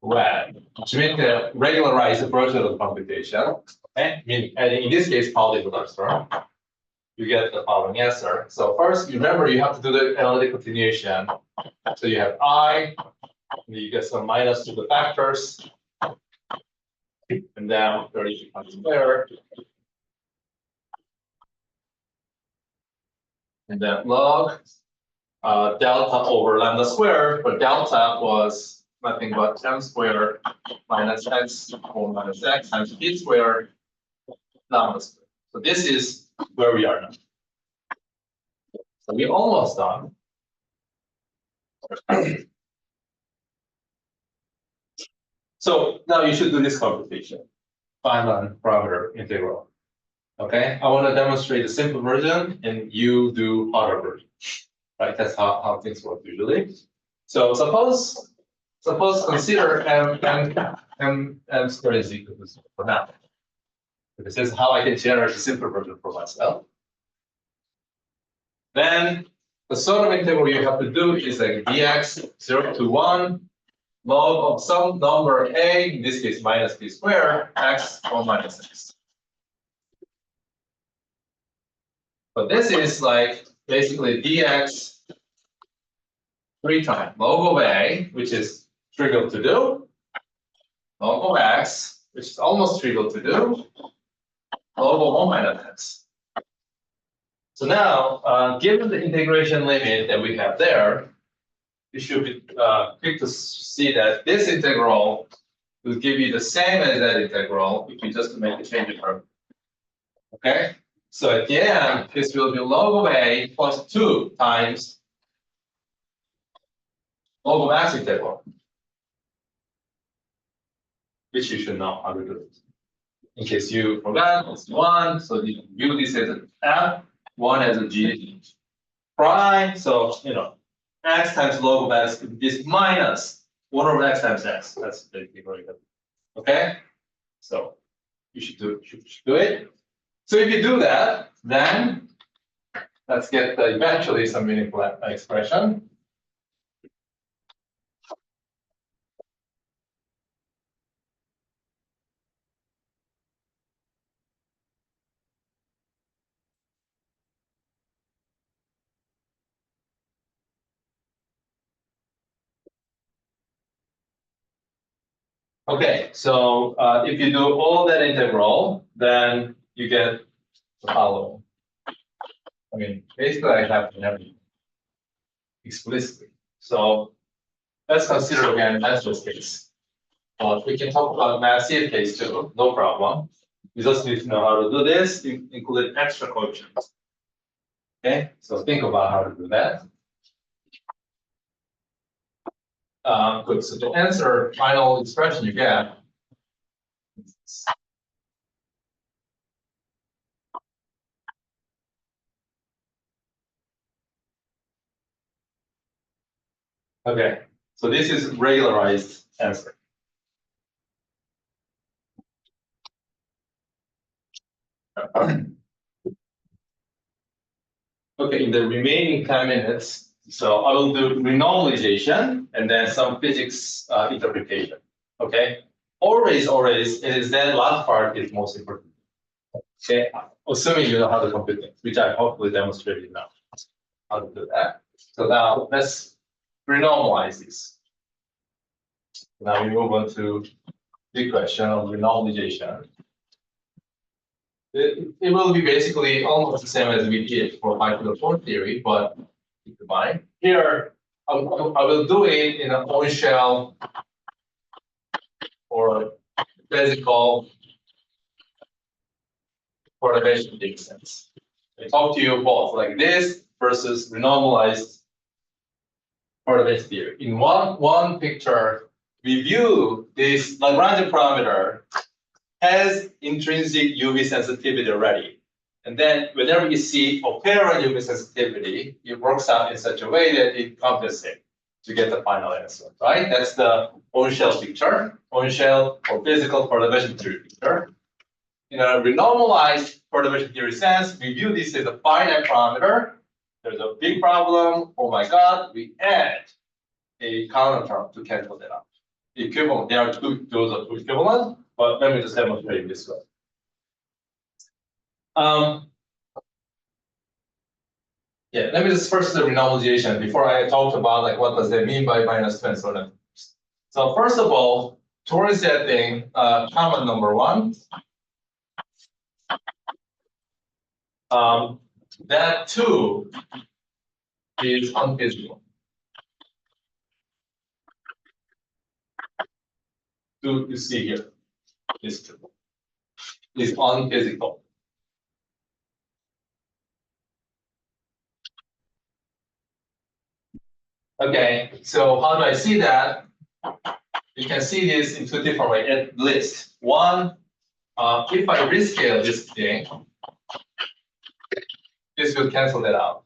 red, which means the regularized version of the computation. Okay, meaning in this case, polygonal term. You get the following answer. So first, remember you have to do the analytic continuation. So you have I, and you get some minus to the factors, and then 30 becomes squared. And then log delta over lambda squared, but delta was nothing but m squared minus x or minus x times b squared lambda squared. So this is where we are now. So we're almost done. So now you should do this computation. Feynman parameter integral. Okay, I want to demonstrate the simple version and you do harder version. Right, that's how things work usually. So suppose consider m squared is equal to 0 for now. This is how I can generate a simple version for myself. Then the sort of integral you have to do is like dx 0 to 1 log of some number a, in this case minus b squared, x or minus x. But this is like basically dx 3 times log of a, which is trivial to do, log of x, which is almost trivial to do, log of 1 minus x. So now, given the integration limit that we have there, you should be quick to see that this integral will give you the same as that integral if you just make the change in term. Okay? So at the end, this will be log of a plus 2 times log of x integral, which you should know how to do it. In case you forgot, it's 1, so you view this as an f, 1 as a g prime, so you know x times log of x is minus 1 over x times x. That's basically very good. Okay, so you should do it. So if you do that, then let's get eventually some meaningful expression. Okay, so if you do all that integral, then you get the following. I mean, basically, I have to have it explicitly. So let's consider again Maxwell's case. We can talk about massive case too, no problem. You just need to know how to do this, including extra coefficients. Okay, so think about how to do that. Good. So to answer final expression you get. Okay, so this is regularized answer. Okay, in the remaining 10 minutes, so I will do renormalization and then some physics interpretation. Okay, always, it is that last part is most important. Okay, assuming you know how to compute things, which I hopefully demonstrated now how to do that. So now let's renormalize this. Now we move on to the question of renormalization. It will be basically almost the same as we did for high to the fourth theory, but keep in mind here I will do it in an own shell or physical perturbation big sense. I talk to you both like this versus renormalized perturbation theory. In one picture, we view this Lagrange parameter has intrinsic UV sensitivity already. And then whenever you see apparent UV sensitivity, it works out in such a way that it compensates to get the final answer, right? That's the on-shell picture, on-shell or physical perturbation theory picture. In a renormalized perturbation theory sense, we view this as a finite parameter. There's a big problem. Oh my God, we add a counter term to cancel that out. Equivalent, there are those are two equivalent, but let me just demonstrate it this way. Yeah, let me just first do renormalization before I talk about like what does that mean by -2 and so on. So first of all, towards that thing, common number one, that 2 is unphysical. 2 you see here, this 2 is unphysical. Okay, so how do I see that? You can see this in two different ways, at least. One, if I rescale this thing, this will cancel that out.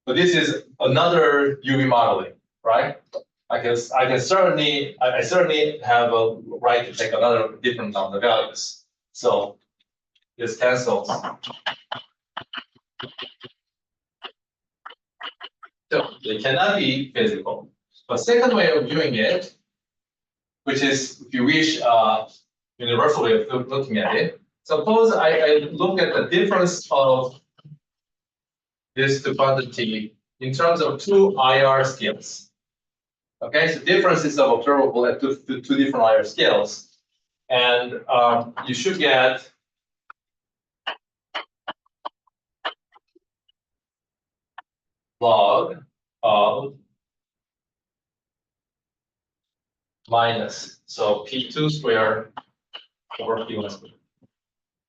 But this is another UV modeling, right? I certainly have a right to take another different number of values. So this cancels. So they cannot be physical. But second way of doing it, which is, if you wish, universal way of looking at it. Suppose I look at the difference of this to quantity in terms of two IR scales. Okay, so differences of observable at two different IR scales, and you should get log of minus, so P2 squared over P1 squared.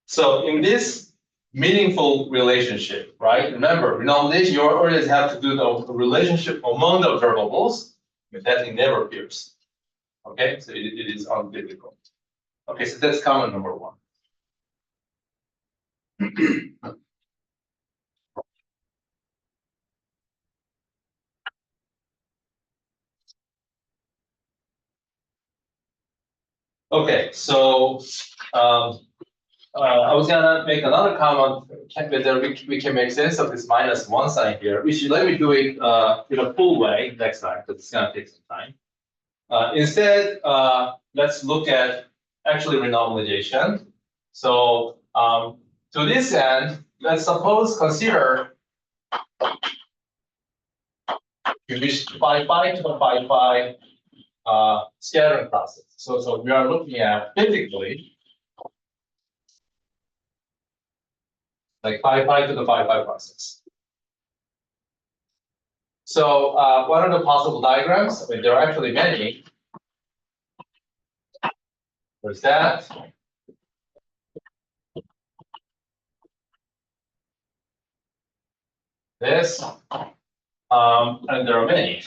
So in this meaningful relationship, right? Remember, renormalization, you always have to do the relationship among the observables, but that thing never appears. Okay, so it is unbiblical. Okay, so that's common number one. Okay, so I was gonna make another comment whether we can make sense of this -1 sign here. We should let me do it in a full way next time because it's gonna take some time. Instead, let's look at actually renormalization. So to this end, let's suppose consider you wish phi to the phi scattering process. So we are looking at physically like phi to the phi process. So what are the possible diagrams? I mean, there are actually many. There's that. This. And there are many.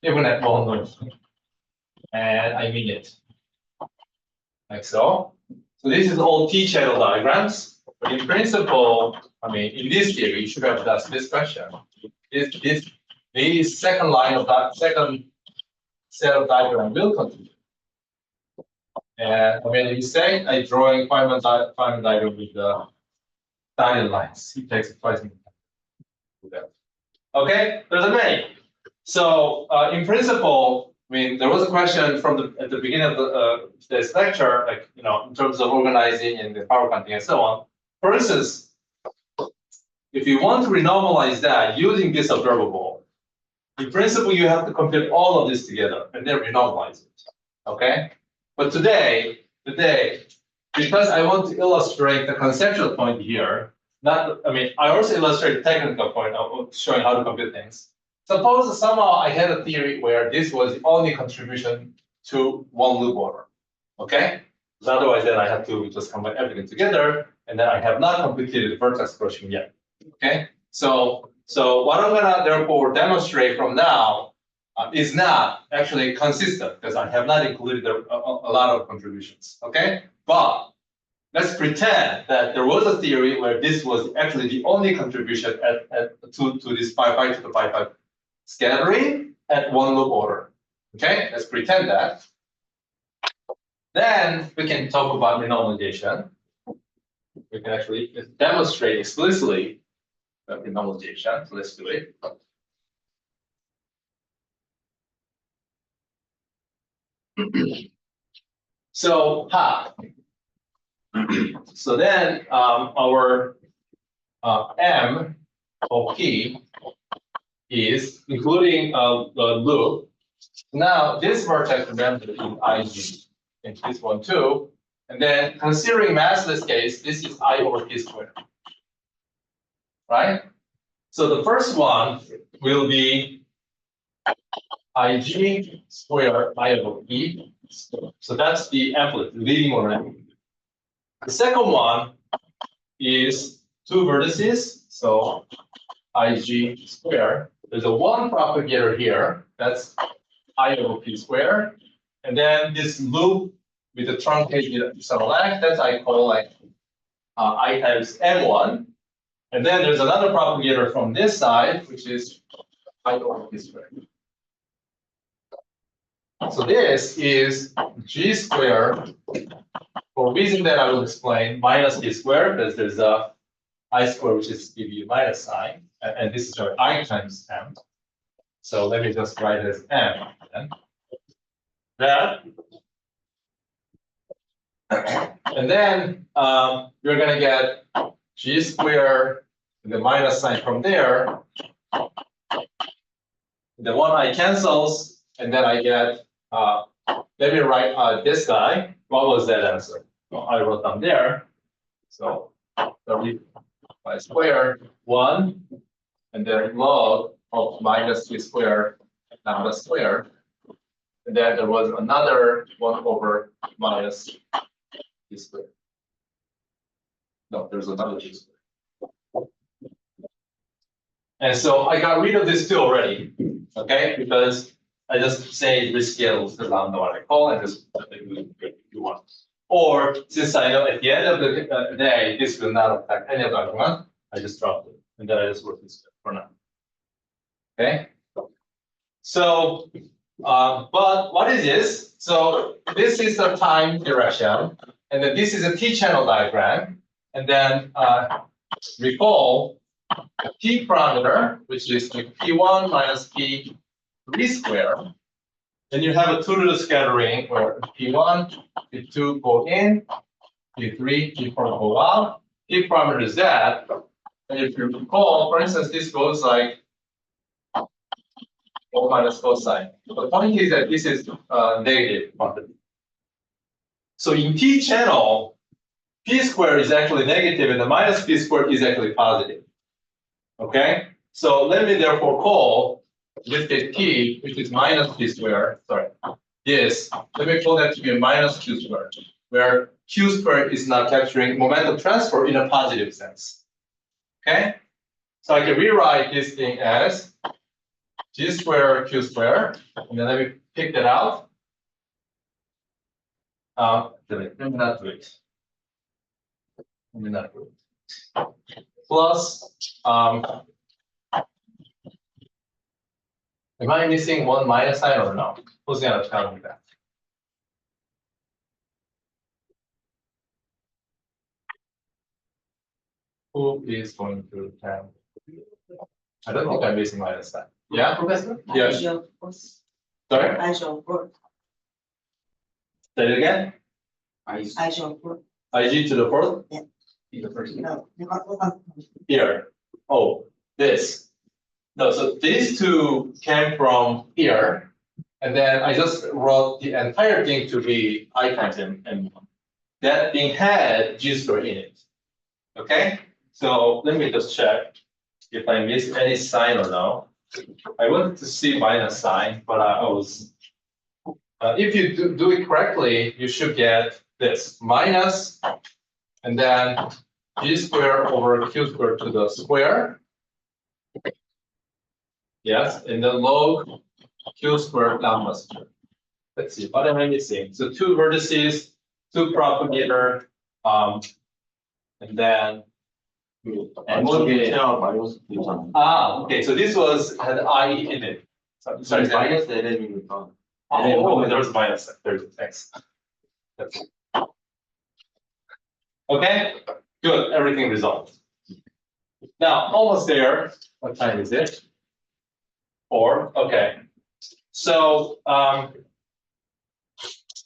even at one loop. And I mean it. Like so. So this is all T-channel diagrams. But in principle, I mean, in this theory, you should have asked this question. This second line of that second set of diagram will continue. And I mean, if you say I drawing Feynman diagram with the dotted lines, it takes twice more time to do that. Okay, there's a many. So in principle, I mean, there was a question from at the beginning of this lecture, like in terms of organizing and the power counting and so on. For instance, if you want to renormalize that using this observable, in principle, you have to compute all of this together and then renormalize it. Okay. But today, because I want to illustrate the conceptual point here, I also illustrate the technical point of showing how to compute things. Suppose somehow I had a theory where this was the only contribution to one loop order. Okay? Because otherwise, then I have to just combine everything together, and then I have not completed the vertex approaching yet. Okay? So what I'm gonna therefore demonstrate from now is not actually consistent because I have not included a lot of contributions. Okay, but let's pretend that there was a theory where this was actually the only contribution to this 5 to the 5 scattering at one loop order. Okay, let's pretend that. Then we can talk about renormalization. We can actually demonstrate explicitly renormalization. So let's do it. So so then our M of P is including the loop. Now this vertex, remember, is IG, and this one too. And then considering massless case, this is I over P squared, right? So the first one will be IG squared I over P. So that's the amplitude, leading or lagging. The second one is two vertices, so IG squared. There's a one propagator here, that's I over P squared. And then this loop with the truncated epsilon lag, that's I call like I times M1. And then there's another propagator from this side, which is I over P squared. So this is G squared, for a reason that I will explain, minus B squared, because there's a I squared, which is give you minus sign, and this is our I times M. So let me just write it as M then. That. And then you're going to get G squared, the minus sign from there. The one I cancels, and then I get, let me write this guy. What was that answer? Well, I wrote down there. So 35 squared, 1, and then log of minus 3 squared lambda squared. And then there was another 1 over minus G squared. No, there's another G squared. And so I got rid of this 2 already, okay? Because I just say rescale the lambda what I call and just do one. Or since I know at the end of the day this will not affect any of the argument, I just dropped it and then I just work this for now. Okay. So, but what is this? So this is the time direction, and then this is a T-channel diagram, and then recall the P parameter, which is P1 minus P3 squared. Then you have a two-to scattering where P1, P2 go in, P3, P4 go out. P parameter is that. And if you recall, for instance, this goes like O minus cosine. The point is that this is negative quantity. So in T channel, P squared is actually negative and the minus P squared is actually positive. Okay? So let me therefore call this case T, which is minus P squared, sorry, this, let me call that to be a minus Q squared, where Q squared is not capturing momentum transfer in a positive sense. Okay? So I can rewrite this thing as G square Q square, and then let me pick that out. Let me not do it. Let me not do it. Plus, am I missing one minus sign or no? Who's gonna tell me that? Who is going to tell? I don't think I'm missing minus sign. Yeah? Professor? Yes. Sorry? I shall work. Say it again? I shall work. IG to the fourth? Be the first. No. Here. Oh, this. No, so these two came from here. And then I just wrote the entire thing to be I times M1. That thing had G square in it. Okay? So let me just check if I missed any sign or no. I wanted to see minus sign, but I was. If you do it correctly, you should get this minus, and then G square over Q square to the square. Yes, and then log Q square lambda square. Let's see, what am I missing? So two vertices, two propagator, and then. Okay, so this had I in it. Sorry, 마이너스 LM이니까. oh, there was minus. There's X. That's it. Okay, good, everything resolved. Now, almost there. What time is it? 4, okay. So,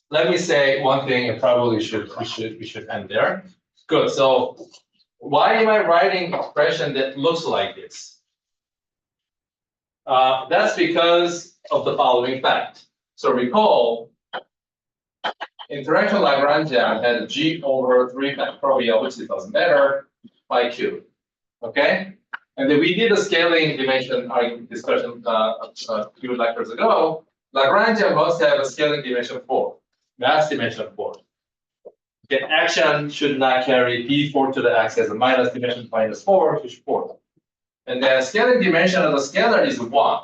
let me say one thing, and probably we should end there. Good, so why am I writing expression that looks like this? That's because of the following fact. So recall, interaction Lagrangian had G over 3 factorial, which it doesn't matter, by Q. Okay? And then we did a scaling dimension discussion a few lectures ago. Lagrangian must have a scaling dimension 4, mass dimension 4. Okay, action should not carry d4 to the x as a minus dimension minus 4, which is 4. And then scaling dimension of the scalar is 1,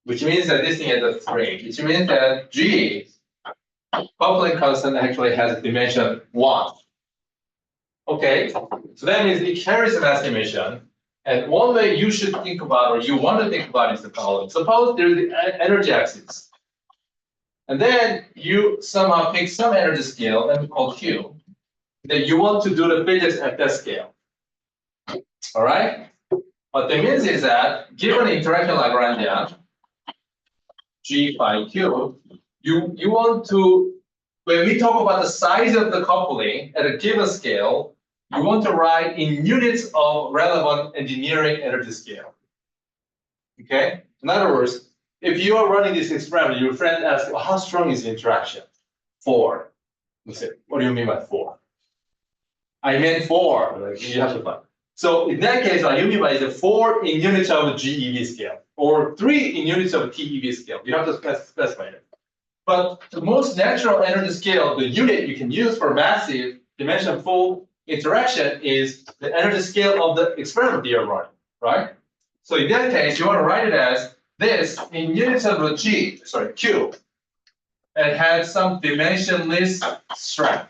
which means that this thing is a 3, which means that G, coupling constant, actually has a dimension 1. Okay, so that means it carries a mass dimension. And one way you should think about, or you want to think about, is the following. Suppose there's the energy axis. And then you somehow pick some energy scale, that we call Q. Then you want to do the physics at that scale. All right? What that means is that given interaction Lagrangian, G by Q, you want to, when we talk about the size of the coupling at a given scale, you want to write in units of relevant engineering energy scale. Okay? In other words, if you are running this experiment, your friend asks, well, how strong is the interaction? 4. You say, what do you mean by 4? I meant 4. Like, you have to find. So in that case, what you mean by is a 4 in units of GeV scale, or 3 in units of TeV scale. You have to specify it. But the most natural energy scale, the unit you can use for massive dimension full interaction is the energy scale of the experiment you are running, right? So in that case, you want to write it as this in units of the Q. It has some dimensionless strength.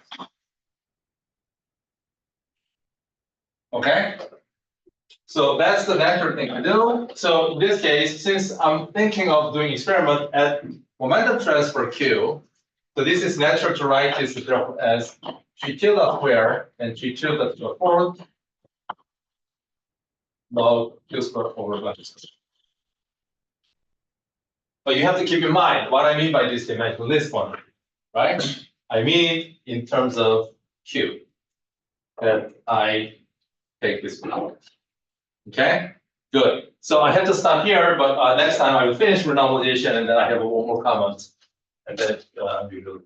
Okay? So that's the natural thing to do. So in this case, since I'm thinking of doing experiment at momentum transfer Q, so this is natural to write this as G tilde square and G tilde to the 4th log Q square over lambda square. But you have to keep in mind what I mean by this dimensionless one, right? I mean in terms of Q, that I take this one. Okay, good. So I have to stop here, but next time I will finish renormalization, and then I have one more comment, and then we will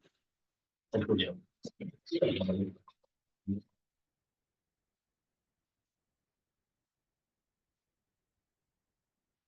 continue.